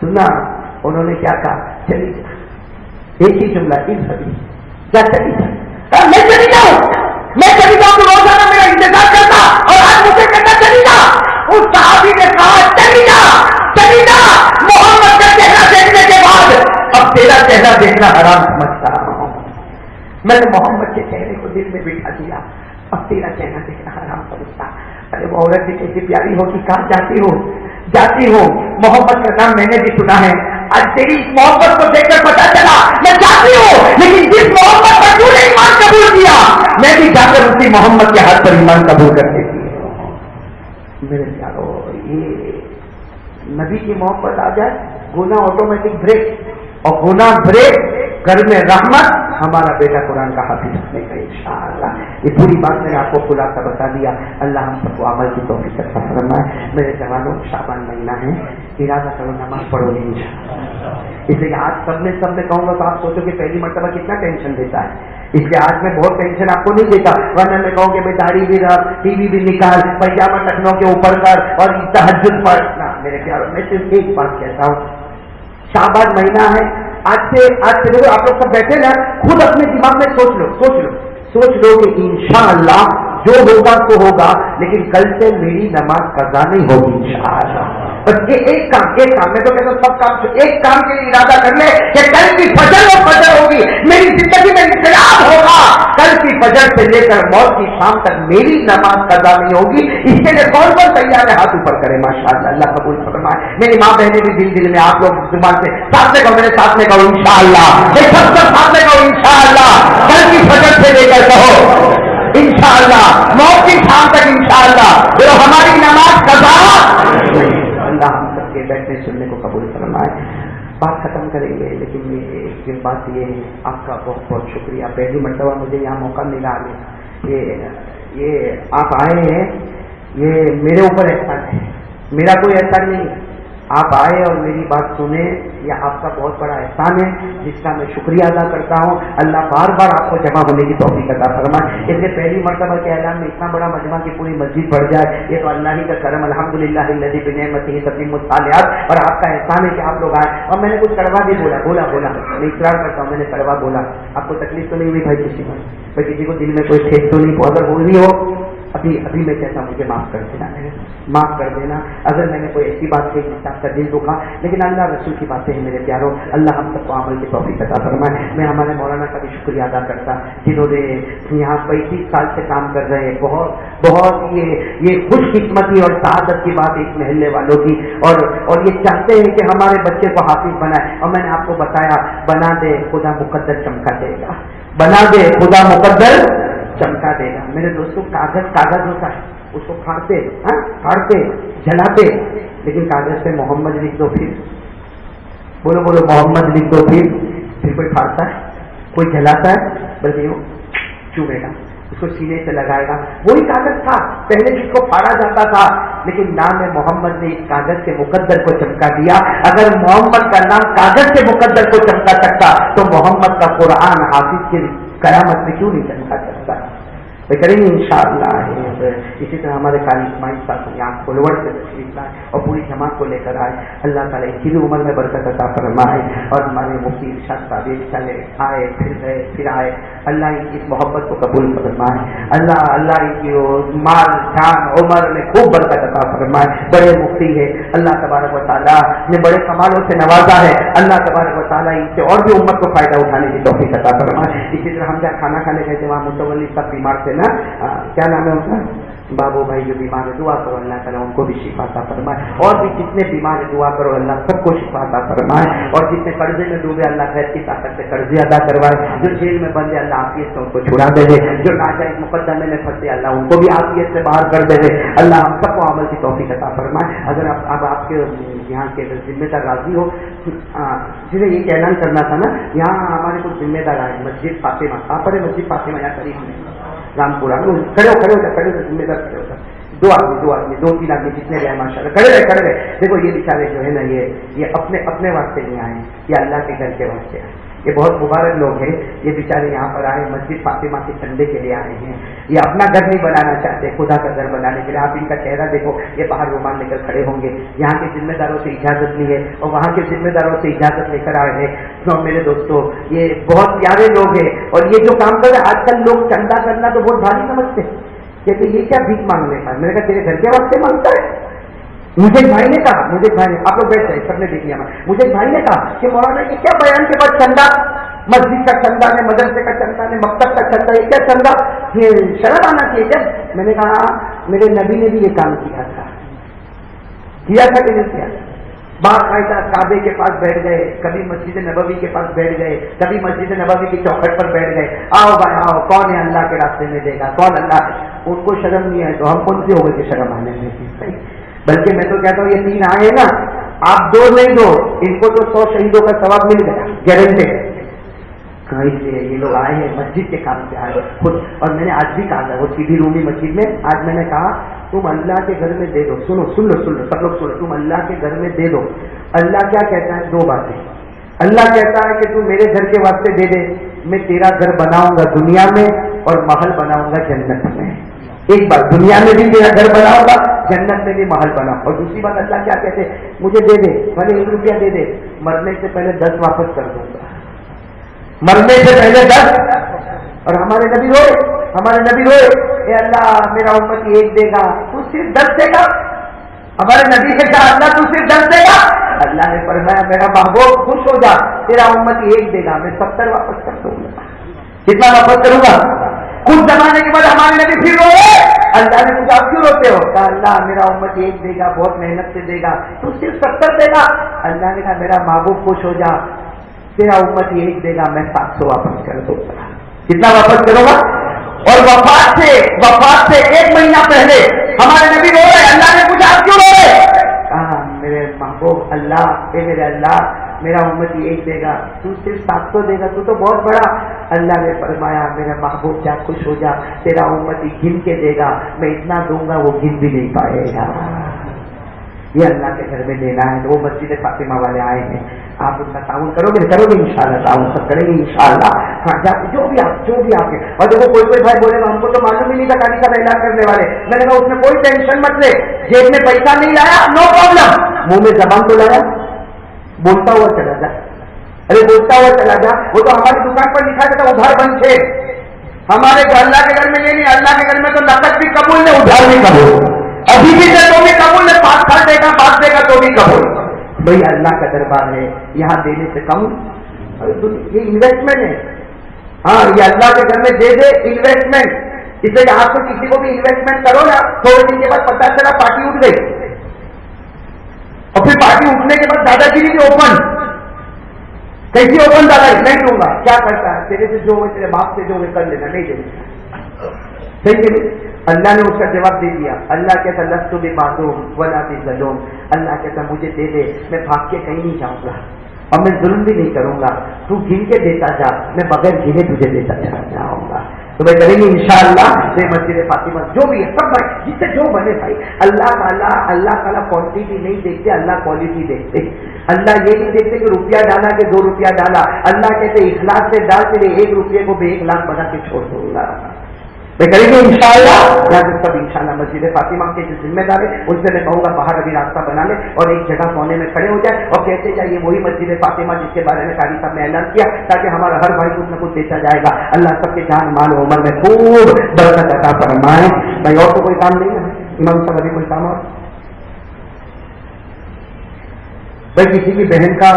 Speaker 4: سنا انہوں نے کیا کہا؟ چلی جا. ایک ہی جملہ اس حدیث کیا چلی جا؟ کہا میں چلی جاؤں تو روزانہ میرا انتظار کرتا اور آج مجھے کہتا چلی جا. اس صحابی نے کہا چلی جا محمد کا چہرہ دیکھنے کے بعد اب تیرا چہرہ دیکھنا حرام سمجھتا ہوں. میں نے محمد کے چہرے کو دل میں بٹھا دیا، اب تیرا چہرہ دیکھنا حرام سمجھتا. ارے وہ عورت بھی کیسی پیاری ہوگی، کہاں جاتی ہوں محمد کا نام میں نے بھی سنا ہے. آج تیری اس محبت کو دیکھ کر پتا چلا میں جاتی ہوں، لیکن جس محبت پر تو نے ایمان قبول کیا میں بھی جا کر اسی محمد کے ہاتھ پر ایمان قبول کر دیتی ہوں. میرے پیارو، یہ نبی کی محبت آ جائے گناہ آٹومیٹک بریک، اور گناہ بریک گھر میں رحمت. ہمارا بیٹا قرآن کا حافظ بنے گا انشاءاللہ. یہ پوری بات میں نے آپ کو خلاصہ بتا دیا. اللہ ہم سب کو عمل کی توفیق عطا فرمائے. میرے جوانوں، شعبان مہینہ ہے، ارادہ کرو نماز پڑھو انشاءاللہ. اس لیے آج سب میں کہوں گا تو آپ سوچو کہ پہلی مرتبہ کتنا ٹینشن دیتا ہے. اس لیے آج میں بہت ٹینشن آپ کو نہیں دیتا، ورنہ میں کہوں کہ بھائی داڑھی بھی رکھ، ٹی وی بھی نکال، پیجامہ ٹخنوں کے اوپر کر اور تہجد پڑھ. نہ میرے پیاروں، میں صرف ایک بات کہتا ہوں، شعبان مہینہ ہے. آج سے دیکھو آپ لوگ سب بیٹھے نا، خود اپنے دماغ میں سوچ لو کہ انشاءاللہ جو ہوگا تو ہوگا، لیکن کل سے میری نماز قضا نہیں ہوگی انشاءاللہ. بس یہ ایک کام میں تو کہتا ہوں سب کام ایک کام کے لیے ارادہ کر لے کہ کل کی فجر ہوگی، میری زندگی میں انقلاب ہوگا. کل کی فجر سے لے کر موت کی شام تک میری نماز قضا نہیں ہوگی. اس کے لیے کون تیار ہے؟ ہاتھ اوپر کرے ماشاءاللہ. اللہ قبول فرمائے. میری ماں بہنیں بھی دل میں آپ لوگ زبان سے ساتھ میں کہو، میرے ساتھ میں کہو انشاءاللہ. سب ساتھ میں کہو انشاءاللہ. کل کی فجر سے لے کر کہو انشاءاللہ، موت کی شام تک انشاءاللہ جو ہماری نماز قضا. اللہ ہم سب کے بیٹھنے سننے کو قبول فرمائے. بات ختم کریں گے، لیکن یہ بات یہ ہے، آپ کا بہت بہت شکریہ. پہلی مرتبہ مجھے یہاں موقع ملا ہے. یہ آپ آئے ہیں، یہ میرے اوپر احسان ہے، میرا کوئی احسان نہیں. آپ آئے اور میری بات سنیں، یہ آپ کا بہت بڑا احسان ہے جس کا میں شکریہ ادا کرتا ہوں. اللہ بار بار آپ کو جمع ہونے کی توفیق عطا فرمائے. اس لیے پہلی مرتبہ کے اعلان میں اتنا بڑا مجمع کی پوری مسجد بڑھ جائے، یہ تو اللہ ہی کا کرم. الحمدللہ الذی بنعمتہ تتم الصالحات. اور آپ کا احسان ہے کہ آپ لوگ آئے. اور میں نے کچھ کڑوا بھی بولا میں اقرار کرتا ہوں، میں نے کڑوا بولا. آپ کو تکلیف تو نہیں ہوئی بھائی؟ کسی کو دل میں کوئی ٹھیک تو نہیں؟ اگر بولنی ہو ابھی میں کہتا ہوں مجھے معاف کر دینا اگر میں نے کوئی ایسی بات کہی جس سے آپ کا دل دکھا. لیکن اللہ رسول کی باتیں ہیں میرے پیاروں. اللہ ہم سب کو عمل کی توفیق عطا فرمائے. میں ہمارے مولانا کا بھی شکریہ ادا کرتا جنہوں نے یہاں 35 سال سے کام کر رہے ہیں. بہت یہ خوش قسمتی اور سعادت کی بات اس محلے والوں کی. اور یہ چاہتے ہیں کہ ہمارے بچے کو حافظ بنائے. اور میں نے آپ کو بتایا، بنا دے خدا مقدر چمکا دے گا، بنا دے خدا مقدر چمکا دے گا. میرے دوستوں، کاغذ ہوتا ہے، اس کو پھاڑتے جلاتے، لیکن کاغذ پہ محمد لکھ دو، پھر بولو محمد لکھ دو، پھر کوئی پھاڑتا ہے، کوئی جلاتا ہے، بلکہ وہ چومے گا، اس کو سینے سے لگائے گا. وہی کاغذ تھا پہلے جس کو پھاڑا جاتا تھا، لیکن نام محمد نے اس کاغذ کے مقدر کو چمکا دیا. اگر محمد کا نام کاغذ کے مقدر کو چمکا سکتا تو محمد کا قرآن حافظ کی قیامت میں کیوں نہیں چمکا سکتا؟ کریں گے انشاءاللہ. اسی طرح ہمارے قاری اسماعیل صاحب یہاں کھولوڑ سے تشریف لائے اور پوری جماعت کو لے کر آئے. اللہ تعالیٰ ان کی بھی عمر میں برکت عطا فرمائے. اور ہمارے مفتی ارشاد صاحب چلے آئے، پھر گئے، پھر آئے. اللہ ان کی اس محبت کو قبول فرمائے. اللہ ان کی مال جان عمر میں خوب برکت عطا فرمائے. بڑے مفتی ہے، اللہ تبارک و تعالیٰ نے بڑے کمالوں سے نوازا ہے. اللہ تبارک و تعالیٰ ان سے اور بھی امت کو فائدہ اٹھانے کی توفیق عطا فرمائے. اسی طرح ہم جہاں کھانا کھانے گئے تھے وہاں متولی سب بیمار تھے نا، کیا نام ہے ان کا؟ بابو بھائی جو بیمار ہے، دعا کرو اللہ تعالیٰ ان کو بھی شفا عطا فرمائے. اور بھی جتنے بیمار ہیں دعا کرو اللہ سب کو شفا عطا فرمائے. اور جتنے قرضے میں ڈوبے اللہ خیر کی طاقت سے قرضے ادا کروائے. جو جیل میں بندے اللہ عافیت سے ان کو چھڑا دے دے. جو ناجائز مقدمے میں پھنسے اللہ ان کو بھی عافیت سے باہر کر دے دے. اللہ ہم سب کو عمل کی توفیق عطا فرمائے. اگر اب آپ کے یہاں کے ذمہ دار راضی ہو، جنہیں یہ اعلان کرنا تھا نا، یہاں ہمارے کچھ ذمہ دار آئے. مسجد فاطمہ، آپ پڑھے مسجد فاطمہ یہاں قریب میں رامپورہ میں. کھڑے ہو ذمہ دار کھڑے ہوتا. دو آدمی 2-3 آدمی جتنے گئے ماشاء اللہ کھڑے رہے. دیکھو یہ بیچارے جو ہے نا، یہ اپنے واسطے نہیں آئے، یہ اللہ کے گھر کے واسطے آئے. یہ بہت مبارک لوگ ہیں، یہ بیچارے یہاں پر آئے مسجد فاطمہ کے چندے کے لیے آئے ہیں، یہ اپنا گھر نہیں بنانا چاہتے، خدا کا گھر بنانے کے لیے۔ آپ ان کا چہرہ دیکھو، یہ باہر رومال لے کر کھڑے ہوں گے، یہاں کے ذمہ داروں سے اجازت لی ہے اور وہاں کے ذمہ داروں سے اجازت لے کر آئے ہیں۔ تو میرے دوستوں یہ بہت پیارے لوگ ہیں، اور یہ جو کام کر رہے ہیں آج کل لوگ چندہ کرنا تو بہت بھاری سمجھتے ہیں، کہتے یہ کیا بھیک مانگنے کا، میں نے کہا تیرے گھر کے واسطے مانگتا ہے۔ مجھے بھائی نے کہا، آپ لوگ بیٹھ جائے، سب نے دیکھ لیا، مجھے بھائی نے کہا کہ مولانا یہ کیا بیان کے بعد چندہ، مسجد کا چندہ نے، مدرسے کا چندہ نے، مکتب کا چندہ، یہ کیا چندہ، یہ شرم آنا چاہیے کیا؟ میں نے کہا میرے نبی نے بھی یہ کام کیا تھا کہ نہیں کیا؟ باقاعدہ کعبے کے پاس بیٹھ گئے، کبھی مسجد نبوی کے پاس بیٹھ گئے، کبھی مسجد نبوی کی چوکھٹ پر بیٹھ گئے، آؤ بھائی آؤ، کون ہے اللہ کے راستے میں دے گا، کون اللہ، ان کو شرم نہیں ہے تو ہم کون سے ہو گئے کہ شرم آنے میں؟ بلکہ میں تو کہتا ہوں یہ 3 آئے نا، آپ 2 نہیں دو، ان کو تو 100 شہیدوں کا ثواب مل گیا گارنٹی۔ کہیں سے یہ لوگ آئے ہیں، مسجد کے کام سے آئے خود، اور میں نے آج بھی کہا تھا وہ سیدھی رومی مسجد میں، آج میں نے کہا تم اللہ کے گھر میں دے دو، سن لو سب لوگ سنو، تم اللہ کے گھر میں دے دو، اللہ کیا کہتا ہے؟ 2 باتیں، اللہ کہتا ہے کہ تم میرے گھر کے واسطے دے دے، میں تیرا گھر بناؤں گا دنیا میں اور محل بناؤں گا جنت میں۔ ایک بات، دنیا میں بھی تیرا گھر بناؤں گا، جنت میں بھی محل بناؤں، اور دوسری بات اللہ کیا کہتے ہیں؟ مجھے دے دے، بھلے 1 روپیہ دے دے، مرنے سے پہلے 10 واپس کر دوں گا، مرنے سے پہلے 10۔ اور ہمارے نبی روئے، اے اللہ میرا امتی 1 دے گا، تو صرف 10 دے گا؟ ہمارے نبی نے کہا اللہ تو صرف 10 دے گا؟ اللہ نے فرمایا میرا محبوب خوش ہو جا، تیرا امتی 1 دے گا، میں 70 واپس کر دوں گا۔ کتنا واپس کروں گا؟ کچھ زمانے کے بعد ہمارے نبی پھر روئے، اللہ نے پوچھا آپ کیوں روتے ہو؟ کہا اللہ میرا امت 1 دے گا، بہت محنت سے دے گا، تو صرف 70 دے گا؟ اللہ نے کہا میرا محبوب خوش ہو جا، تیرا امت 1 دے گا، میں 700 واپس کر دوں گا۔ کتنا واپس کروں گا؟ اور وفات سے 1 مہینہ پہلے ہمارے نبی رو رہے، اللہ نے پوچھا آپ کیوں رو رہے؟ کہا میرے محبوب اللہ، اے میرے اللہ میرا امتی 1 دے گا، تو صرف 700 دے گا، تو بہت بڑا۔ اللہ نے فرمایا میرا محبوب جا خوش ہو جا، تیرا امتی گن کے دے گا، میں اتنا دوں گا وہ گن بھی نہیں پائے گا۔ یہ اللہ کے گھر میں دینا ہے۔ تو وہ مسجد فاطمہ والے آئے ہیں، آپ ان کا تعاون کرو گے انشاءاللہ، تعاون سب کریں گے انشاءاللہ۔ جو بھی آپ کے، اور دیکھو کوئی بھائی بولے گا ہم کو تو معلوم ہی نہیں تھا قاری صاحب اعلان کرنے والے، میں نے کہا اس میں کوئی ٹینشن مت لے، جیب میں پیسہ نہیں لایا نو پرابلم، منہ میں زبان تو لایا، بولتا ہوا چلا جا، بولتا ہوا چلا جا۔ وہ تو ہماری دکان پر لکھا تھا ادھار بند تھے، ہمارے اللہ کے گھر میں یہ نہیں، اللہ کے گھر میں تو نقد بھی قبول ہے، ادھار بھی قبول، ابھی بھی دے تو بھی قبول ہے، 5 سال دے گا 5 دے گا تو بھی قبول۔ بھائی اللہ کا دربار ہے، یہاں دینے سے کم، یہ انویسٹمنٹ ہے۔ ہاں یہ اللہ کے گھر میں دے دے، انویسٹمنٹ، اس لیے آپ کو کسی کو بھی انویسٹمنٹ کرو نا، تھوڑے دن کے بعد پتا چلا پارٹی اٹھ گئی، اور پھر پارٹی اٹھنے کے بعد دادا گیری بھی اوپن، کیسی اوپن دادا نہیں دوں گا، کیا کرتا ہے تیرے سے جو ہوئے تیرے باپ سے جو ہوئے کر لینا، نہیں دینا، صحیح کہ نہیں؟ اللہ نے اس کا جواب دے دیا، اللہ کہتا لست بمعصوم ولا بظلوم، اللہ کہتا مجھے دے دے، میں بھاگ کے کہیں نہیں جاؤں گا اور میں ظلم بھی نہیں کروں گا، تو گن کے دیتا جا، میں بغیر گنے تجھے دیتا چلا جاؤں گا۔ تو میں کریں گے انشاءاللہ مسجد فاطمہ جو بھی ہے سب بھائی جس سے جو بنے بھائی، اللہ تعالیٰ کوانٹٹی نہیں دیکھتے، اللہ کوالٹی دیکھتے۔ اللہ یہ نہیں دیکھتے کہ روپیہ ڈالا کہ 2 روپیہ ڈالا، اللہ کہتے اخلاص سے ڈال کے 1 روپیے کو میں 1 لاکھ بنا کے چھوڑ دوں گا۔ میں کریں گے انشاءاللہ، یہاں سب انشاءاللہ مسجد فاطمہ کے جو ذمہ دار ہے ان سے میں کہوں گا باہر ابھی راستہ بنا لے اور ایک جگہ کونے میں کھڑے ہو جائے اور کہتے جائیے وہی مسجد فاطمہ جس کے بارے میں قاری صاحب نے اعلان کیا، تاکہ ہمارا ہر بھائی کچھ نہ کچھ دیتا جائے گا۔ اللہ سب کے جان مال و عمر میں خوب برکت عطا فرمائے۔ بھائی اور تو کوئی کام نہیں ہے امام صاحب، ابھی کوئی کام اور؟ بھائی کسی کی بہن کا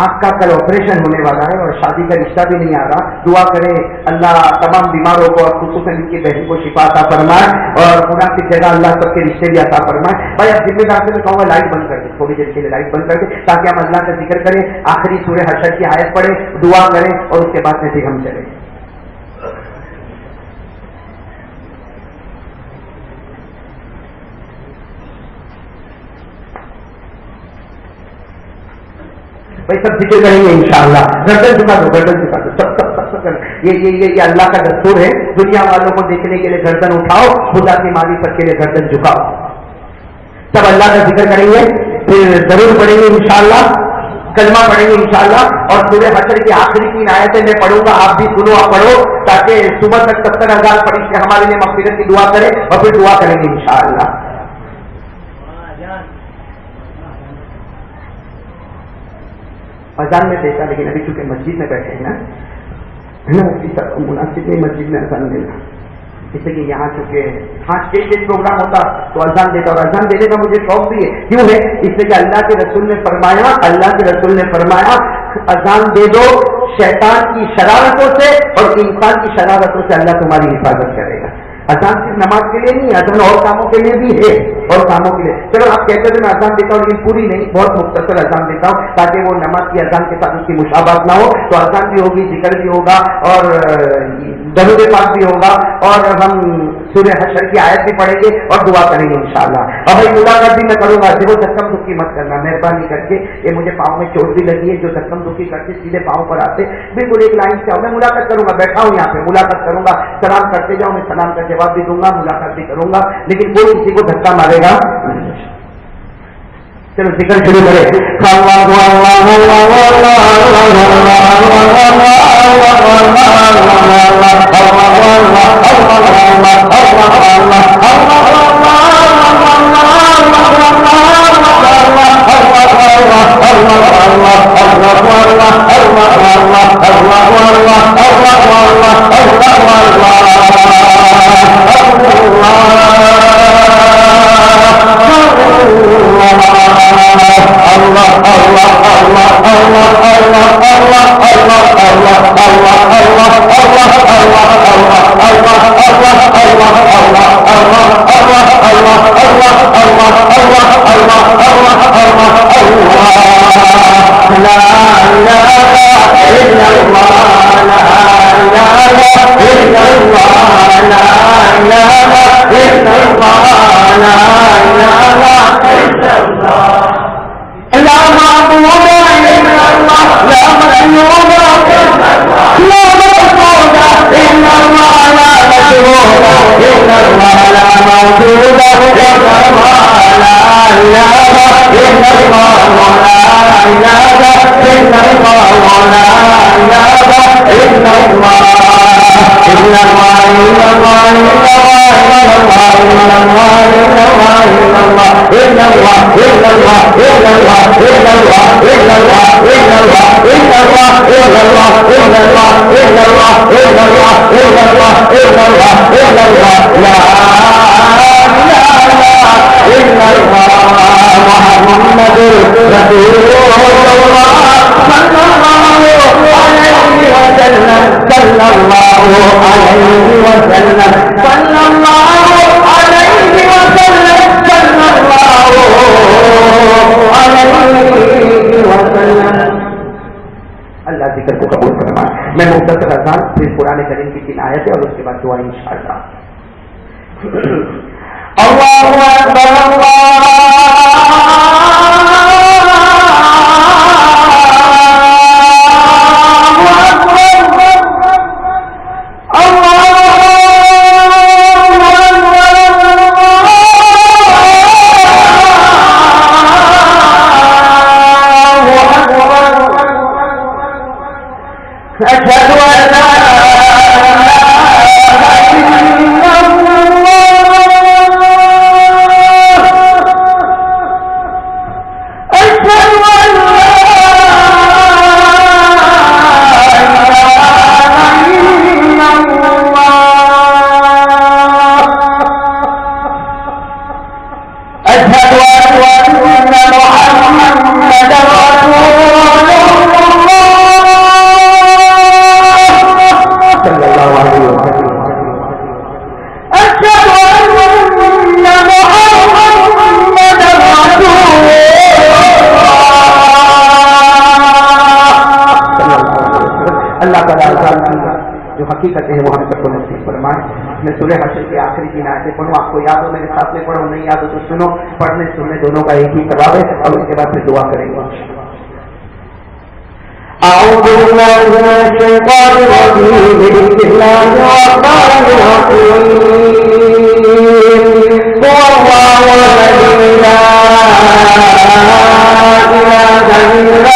Speaker 4: آنکھ کا کل آپریشن ہونے والا ہے اور شادی کا رشتہ بھی نہیں آ رہا، دعا کریں اللہ تمام بیماروں کو اور خصوصاً ان کی بہن کو شفا عطا فرمائے اور مناسب جگہ اللہ سب کے رشتے بھی عطا فرمائے۔ بھائی اب ذمہ دار سے میں کہوں گا لائٹ بند کر دیں، تھوڑی دیر کے لیے لائٹ بند کر دیں تاکہ ہم اللہ کا ذکر کریں، آخری سورہ حشر کی آیت پڑھیں، دعا کریں اور اس کے بعد میں پھر ہم چلیں۔ بھائی سب ذکر کریں گے انشاءاللہ، گردن جھکا دو، گردن جھکا دو، سب یہ اللہ کا دستور ہے، دنیا والوں کو دیکھنے کے لیے گردن اٹھاؤ، خدا کی معرفت کے لیے گردن جھکاؤ۔ سب اللہ کا ذکر کریں گے، پھر ضرور پڑھیں گے انشاءاللہ کلمہ پڑھیں گے انشاءاللہ، اور سورہ حشر کی آخری 3 آیتیں میں پڑھوں گا، آپ بھی سنو اور پڑھو، تاکہ صبح تک 70,000 فرشتے ہمارے لیے مغفرت کی دعا کریں، اور پھر دعا کریں گے انشاءاللہ۔ اذان میں دیکھا، لیکن ابھی چونکہ مسجد میں بیٹھے ہیں نا، مناسب نہیں مسجد میں اذان دینا، اس لیے کہ یہاں چونکہ اسٹیج پروگرام ہوتا تو اذان دیتا، اور اذان دینے کا مجھے شوق بھی ہے، کیوں ہے؟ اس لیے کہ اللہ کے رسول نے فرمایا اذان دے دو، شیطان کی شرارتوں سے اور انسان کی شرارتوں سے اللہ تمہاری حفاظت کرے گا۔ اذان صرف نماز کے لیے نہیں، اذان اور کاموں کے لیے بھی ہے، اور کاموں کے لیے۔ چلو آپ کہتے ہیں میں اذان دیتا ہوں، لیکن پوری نہیں، بہت مختصر اذان دیتا ہوں تاکہ وہ نماز کی اذان کے ساتھ اس کی مشابہت نہ ہو۔ تو اذان بھی ہوگی، ذکر بھی ہوگا، اور درود پاک بھی ہوگا، اور ہم سورہ حشر کی آیت بھی پڑھیں گے اور دعا کریں گے انشاءاللہ۔ اور بھائی ملاقات بھی میں کروں گا، دیکھو دھکم دھکی مت کرنا مہربانی کر کے، یہ مجھے پاؤں میں چوٹ بھی لگی ہے، جو دھکم دھکی کرتے سیدھے پاؤں پر آتے، بالکل ایک لائن سے آؤ۔ میں ملاقات کروں گا، بیٹھا ہوں یہاں پہ، ملاقات کروں گا، سلام کرتے جاؤ، میں سلام کا جواب بھی دوں گا، ملاقات بھی کروں گا، لیکن کوئی کسی کو دھکا مارے گا۔ چلو ذکر شروع میں مختصر اذان پھر قرآن کریم کی 3 آیتیں اور اس کے بعد دعا انشاءاللہ۔ اللہ اکبر میں سورہ حشر کی آخری 3 آیتیں پڑھوں، آپ کو یاد ہو میرے ساتھ میں پڑھو، نہیں یاد ہو تو سنو، پڑھنے سننے دونوں کا ایک ہی ثواب ہے، اور اس کے بعد پھر دعا کریں گے۔ اعوذ باللہ من الشیطان الرجیم، بسم اللہ الرحمن الرحیم، هو اللہ الذی لا الہ الا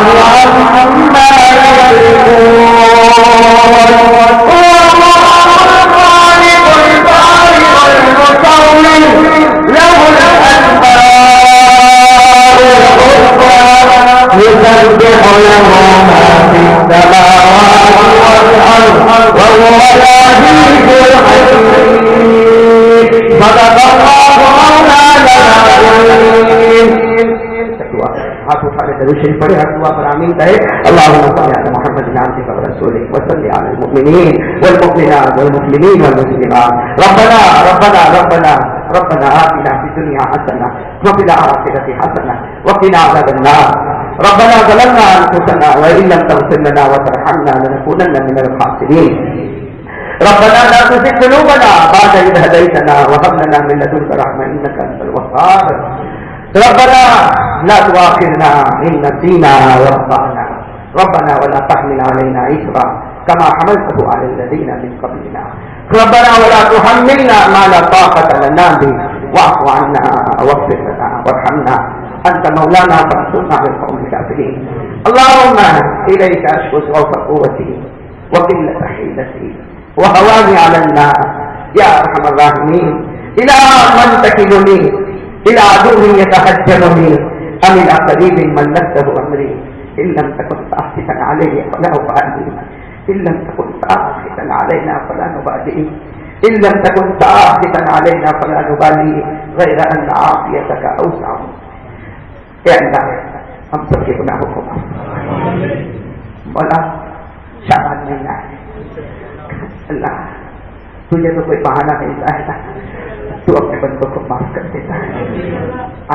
Speaker 4: عما يسبح له ما في السماوات والأرض وهو العزيز الحكيم صدق الله مولانا العظيم. ہاتھ اٹھا کے درود شریف پڑھے، ہر دعا پر آمین کہے. اللهم صل على محمد عبدك ورسولك وصل على المؤمنين والمؤمنات والمسلمين والمسلمات. ربنا ربنا ربنا ربنا آتنا في الدنيا حسنة وفي الآخرة حسنة وقنا عذاب النار. ربنا ظلمنا أنفسنا وإن لم تغفر لنا وترحمنا لنكونن من الخاسرين. ربنا لا تزغ قلوبنا بعد إذ هديتنا وهب لنا من لدنك رحمة إنك أنت الوهاب. ربنا لا تؤاخذنا إن نسينا وأخطأنا. ربنا ولا تحمل علينا إصرا كما حملته على الذين من قبلنا. ربنا ولا تحملنا ما لا طاقة لنا به واعف عنا واغفر لنا وارحمنا أنت مولانا فانصرنا على القوم الكافرين. اللهم إليك أشكو ضعف قوتي وقلة حيلتي وهواني على الناس يا أرحم الراحمين. إلى من تكلني؟ إلى عدو يتهجمني أم إلى قريب ملكته أمري؟ إن لم تكن ساخطا علي فلا أبالي، إن لم تكن ساخطا علينا فلا نبالي، إن لم تكن ساخطا علينا فلا نبالي غير أن عافيتك أوسع. اے اللہ ہم سب کے گناہوں کو معاف مولا. شعبان مہینہ ہے اللہ، تجھے تو کوئی بہانہ نہیں چاہتا، تو اپنے بندوں کو معاف کر دیتا ہے.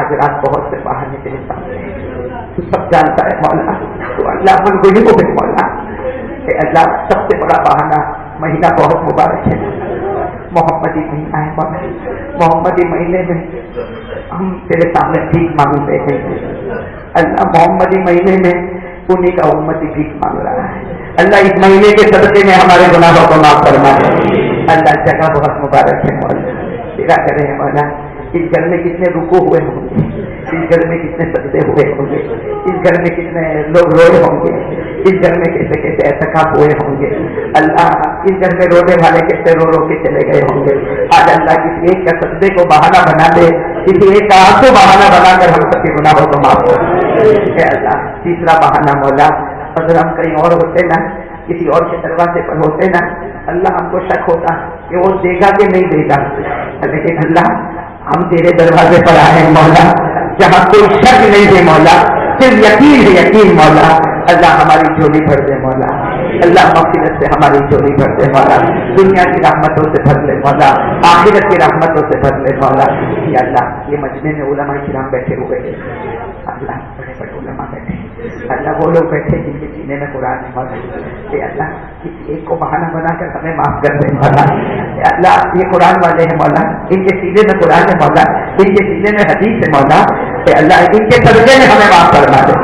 Speaker 4: آج رات بہت سے بہانے تیرے سامنے تو سب جانتا ہے مولا، تو اللہ من غریبوں میں مولا. اے اللہ سب سے بڑا بہانہ مہینہ بہت مبارک ہے، محمدی مہینہ ہے مولا. محمدی مہینے میں ہم تیرے سامنے بھیک مانگتے ہیں اللہ. محمدی مہینے میں انہیں کا امتی بھیک مانگ رہا ہے اللہ. اس مہینے کے صدقے میں ہمارے گناہوں کو معاف فرما ہے اللہ. جگہ بہت مبارک ہے مولا، تیرا کرے ہیں مولا. اس گھر میں کتنے رکوع ہوئے ہوں گے، اس گھر میں کتنے سجدے ہوئے ہوں گے، اس گھر میں کتنے لوگ روئے ہوں گے، اس گھر میں کیسے کیسے اعتکاف ہوئے ہوں گے اللہ. اس گھر میں رونے والے کیسے رو رو کے چلے گئے ہوں گے. آج اللہ کسی ایک کا سجدے کو بہانہ بنا دے، کسی ایک کا آنسو بہانہ بنا کر ہم سب کے گناہوں کو معاف کر اے اللہ. تیسرا بہانہ مولا، اگر ہم کہیں اور ہوتے نا، کسی اور کے دروازے پر ہوتے نا اللہ، ہم کو شک ہوتا کہ وہ دے گا کہ نہیں دے گا، لیکن اللہ ہم تیرے دروازے پر آئے مولا جہاں کوئی شک نہیں ہے مولا، صرف یقین ہے یقین مولا. اللہ ہماری جھولی بھر دے مولا. اللہ مغفرت سے ہماری جھولی بھر دے مولا. دنیا کی رحمتوں سے بھر لے مولا، آخرت کی رحمتوں سے بھر لے مولا. یا اللہ یہ مجمع میں علماء کرام بیٹھے ہوئے اللہ، بڑے بڑے علماء بیٹھے اللہ، وہ لوگ بیٹھے جن کے سینے میں قرآن ہے مولا. اے اللہ کسی ایک کو بہانہ بنا کر ہمیں معاف کر دے مولا. اے اللہ یہ قرآن والے ہیں مولا، ان کے سینے میں قرآن ہے مولا، ان کے سینے میں حدیث ہے مولا. اے اللہ ان کے صدقے میں ہمیں معاف فرما دے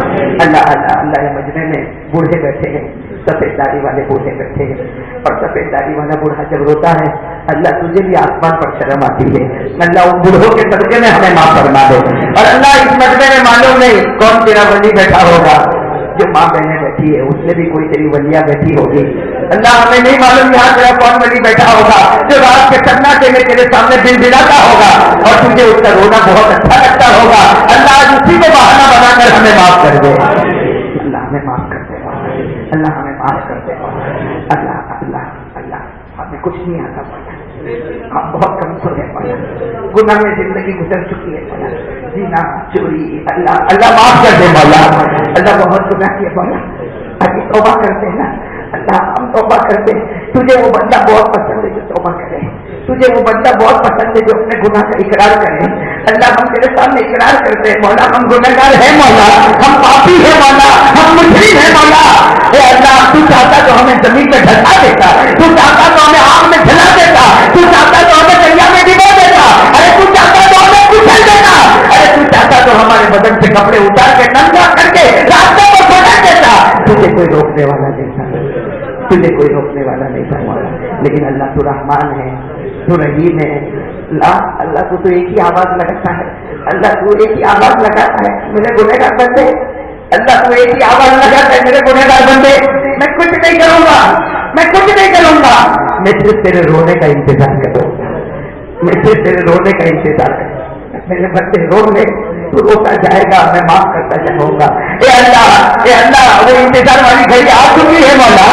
Speaker 4: اللہ. اللہ اللہ یہ مجمع میں بوڑھے بیٹھے ہیں، سفید داڑھی والے بوڑھے بیٹھے ہیں، اور سفید داڑھی والا بوڑھا جب روتا ہے اللہ تجھے بھی آسمان پر شرم آتی ہے اللہ. ان بوڑھوں کے صدقے میں ہمیں معاف فرما دے. اور اللہ اس مجمع میں معلوم نہیں کون تیرا ولی بیٹھا ہوگا، جو ماں بہنیں بیٹھی ہے اس میں بھی کوئی تیری ولیاں بیٹھی ہوگی اللہ. ہمیں نہیں معلوم یہاں تیرا کون ولی بیٹھا ہوگا جو رات کے سننا کے لیے تیرے سامنے دل دلاتا ہوگا اور تجھے اس کا رونا بہت اچھا لگتا ہوگا اللہ. آج اسی کو بہانہ بنا کر ہمیں معاف کر دے اللہ. ہمیں معاف کر دے اللہ، ہمیں معاف کر دے اللہ. اللہ اللہ ہمیں کچھ نہیں آتا پڑا، ہم بہت کمزور ہیں پڑا، گناہ میں زندگی گزر چکی ہے پڑا، زنا چوری اللہ. اللہ معاف کر دے مولا. اللہ بہت گناہ کیا مولا، ابھی توبہ کرتے ہیں نا اللہ. ہم توبہ کرتے ہیں، تجھے وہ بندہ بہت پسند ہے جو توبہ کرے، تجھے وہ بندہ بہت پسند ہے جو اپنے گناہ کا اقرار کرے اللہ. ہم تیرے سامنے اقرار کرتے ہیں مولا، ہم گنہگار ہیں مولا، ہم پاپی ہیں مولا، ہم مجرم ہیں مولا. اے اللہ تو چاہتا تو ہمیں زمین میں ڈھسا دیتا، تو چاہتا تو ہمیں آگ میں جلا دیتا، تو چاہتا تو ہمیں دریا میں ڈبو دیتا، ارے تو چاہتا تو ہمیں کچل دیتا، ارے تو چاہتا تو ہمارے بدن سے کپڑے اتار کے ننگا کر کے راستوں کو پھٹک دیتا. تجھے کوئی روکنے والا نہیں تھا، تجھے کوئی روکنے والا نہیں تھا مولا. لیکن اللہ تو رحمان ہے، تو رحیم ہے اللہ. اللہ تو ایک ہی آواز لگاتا ہے اللہ، تو ایک ہی آواز لگاتا ہے میرے گنہگار بندے اللہ کو ایک ہی آواز لگاتا ہے، میرے گنہگار بندے میں کچھ نہیں کروں گا، میں کچھ نہیں کروں گا، میں صرف تیرے رونے کا انتظار کروں گا، میں صرف تیرے رونے کا انتظار کروں گا، میرے بچے رو لے تو روتا جائے گا، میں معاف کرتا جاؤں گا۔ اے اللہ وہ انتظار والی گھڑی آ چکی ہے مولا،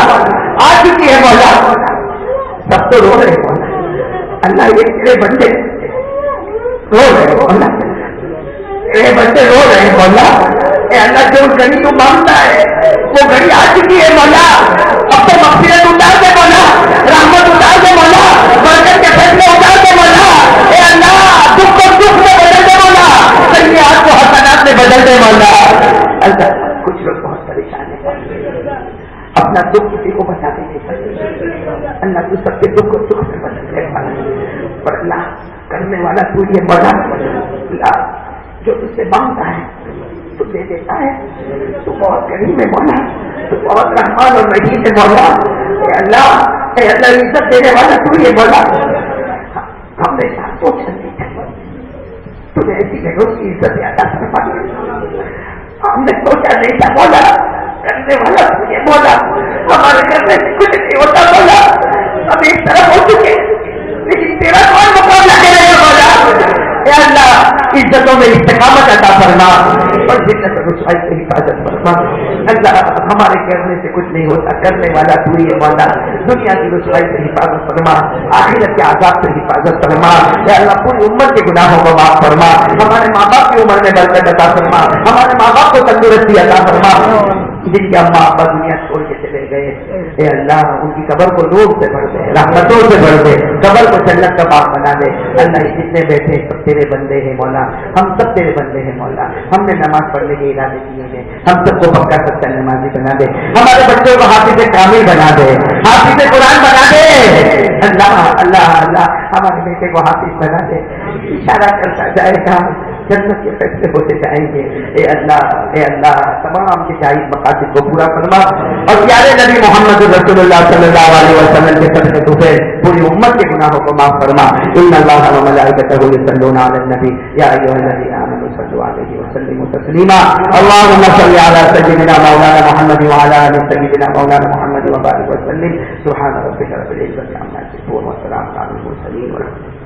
Speaker 4: آ چکی ہے مولا، سب تو رو رہے مولا، اللہ یہ تیرے بندے رو رہے مولا، تیرے بندے رو رہے مولا، اے اللہ جو گھڑی تو مانگتا ہے وہ گھڑی آ چکی ہے مولا، اب تو مغفرت اتار دے مولا، رحمت اتار دے مولا، برکت کے فیصلے اتار دے مولا، اے اللہ دکھ کو دکھ میں بدل دے مولا، سیئات کو حسنات میں بدل دے مولا۔ اللہ کچھ لوگ بہت پریشان ہیں، اپنا دکھ کسی کو بتا نہیں سکتے، اللہ تو سب کے دکھ کو دکھ میں بدل دے والا، پر اللہ کرنے والا تو یہ مولا، اللہ جو تجھ سے مانگتا ہے تو دے دیتا ہے، تو بہت کریم ہے مولا، تو بہت رحمان اور رحیم ہے مولا، اے اللہ عزت دینے والا تو یہ مولا، ہم نے سوچا نہیں تھا تمہیں ایسی بہنوں کی عزت عطا فرمائی، ہم نے سوچا نہیں تھا مولا، کرنے والا تو یہ مولا، ہمارے کرنے سے کچھ نہیں ہوتا مولا، ہم ایک طرف ہو چکے لیکن تیرا کون مقابلہ کرے گا مولا، اے اللہ عزتوں میں استقامت عطا فرما اور ذلت اور رسوائی سے حفاظت فرما، اللہ ہمارے کرنے سے کچھ نہیں ہوتا، کرنے والا تو ہی ہے مولا، دنیا کی رسوائی سے حفاظت فرما، آخرت کے عذاب سے حفاظت فرما، اے اللہ پوری امت کے گناہوں کو معاف فرما، ہمارے ماں باپ کی عمر میں برکت عطا فرما، ہمارے ماں باپ کو تندرستی عطا فرما، جن کے اماں ابا دنیا چھوڑ کے چلے گئے، اے اللہ ان کی قبر کو نور سے بھر دے، رحمتوں سے بھر دے، قبر کو جنت کا باغ بنا دے، اللہ جتنے بیٹھے سب تیرے بندے ہیں مولا، ہم سب تیرے بندے ہیں مولا، ہم نے نماز پڑھنے کے ارادے کیے ہیں، ہم سب کو پکا سچا نمازی بنا دے، ہمارے بچوں کو حافظ کامل بنا دے، حافظ قرآن بنا دے، اللہ ہمارے بیٹے کو حافظ بنا دے، اشارہ کرتا جائے گا جنت کے فیصلے ہوتے جائیں گے، اے اللہ تمام کے جائز مقاصد کو پورا فرما، اور پیارے نبی محمد رسول اللہ صلی اللہ علیہ وسلم کے صدقے سے پوری امت کے گناہوں کو معاف فرما، ان اللہ و ملائکتہ یصلون علی النبی یا ایھا الذین آمنوا صلوا علیہ وسلموا تسلیما، اللهم صل علی سیدنا مولانا محمد وعلی آل سیدنا مولانا محمد وبارک وسلم، سبحان ربک رب العزۃ عما یصفون وسلام علی المرسلین والحمد للہ۔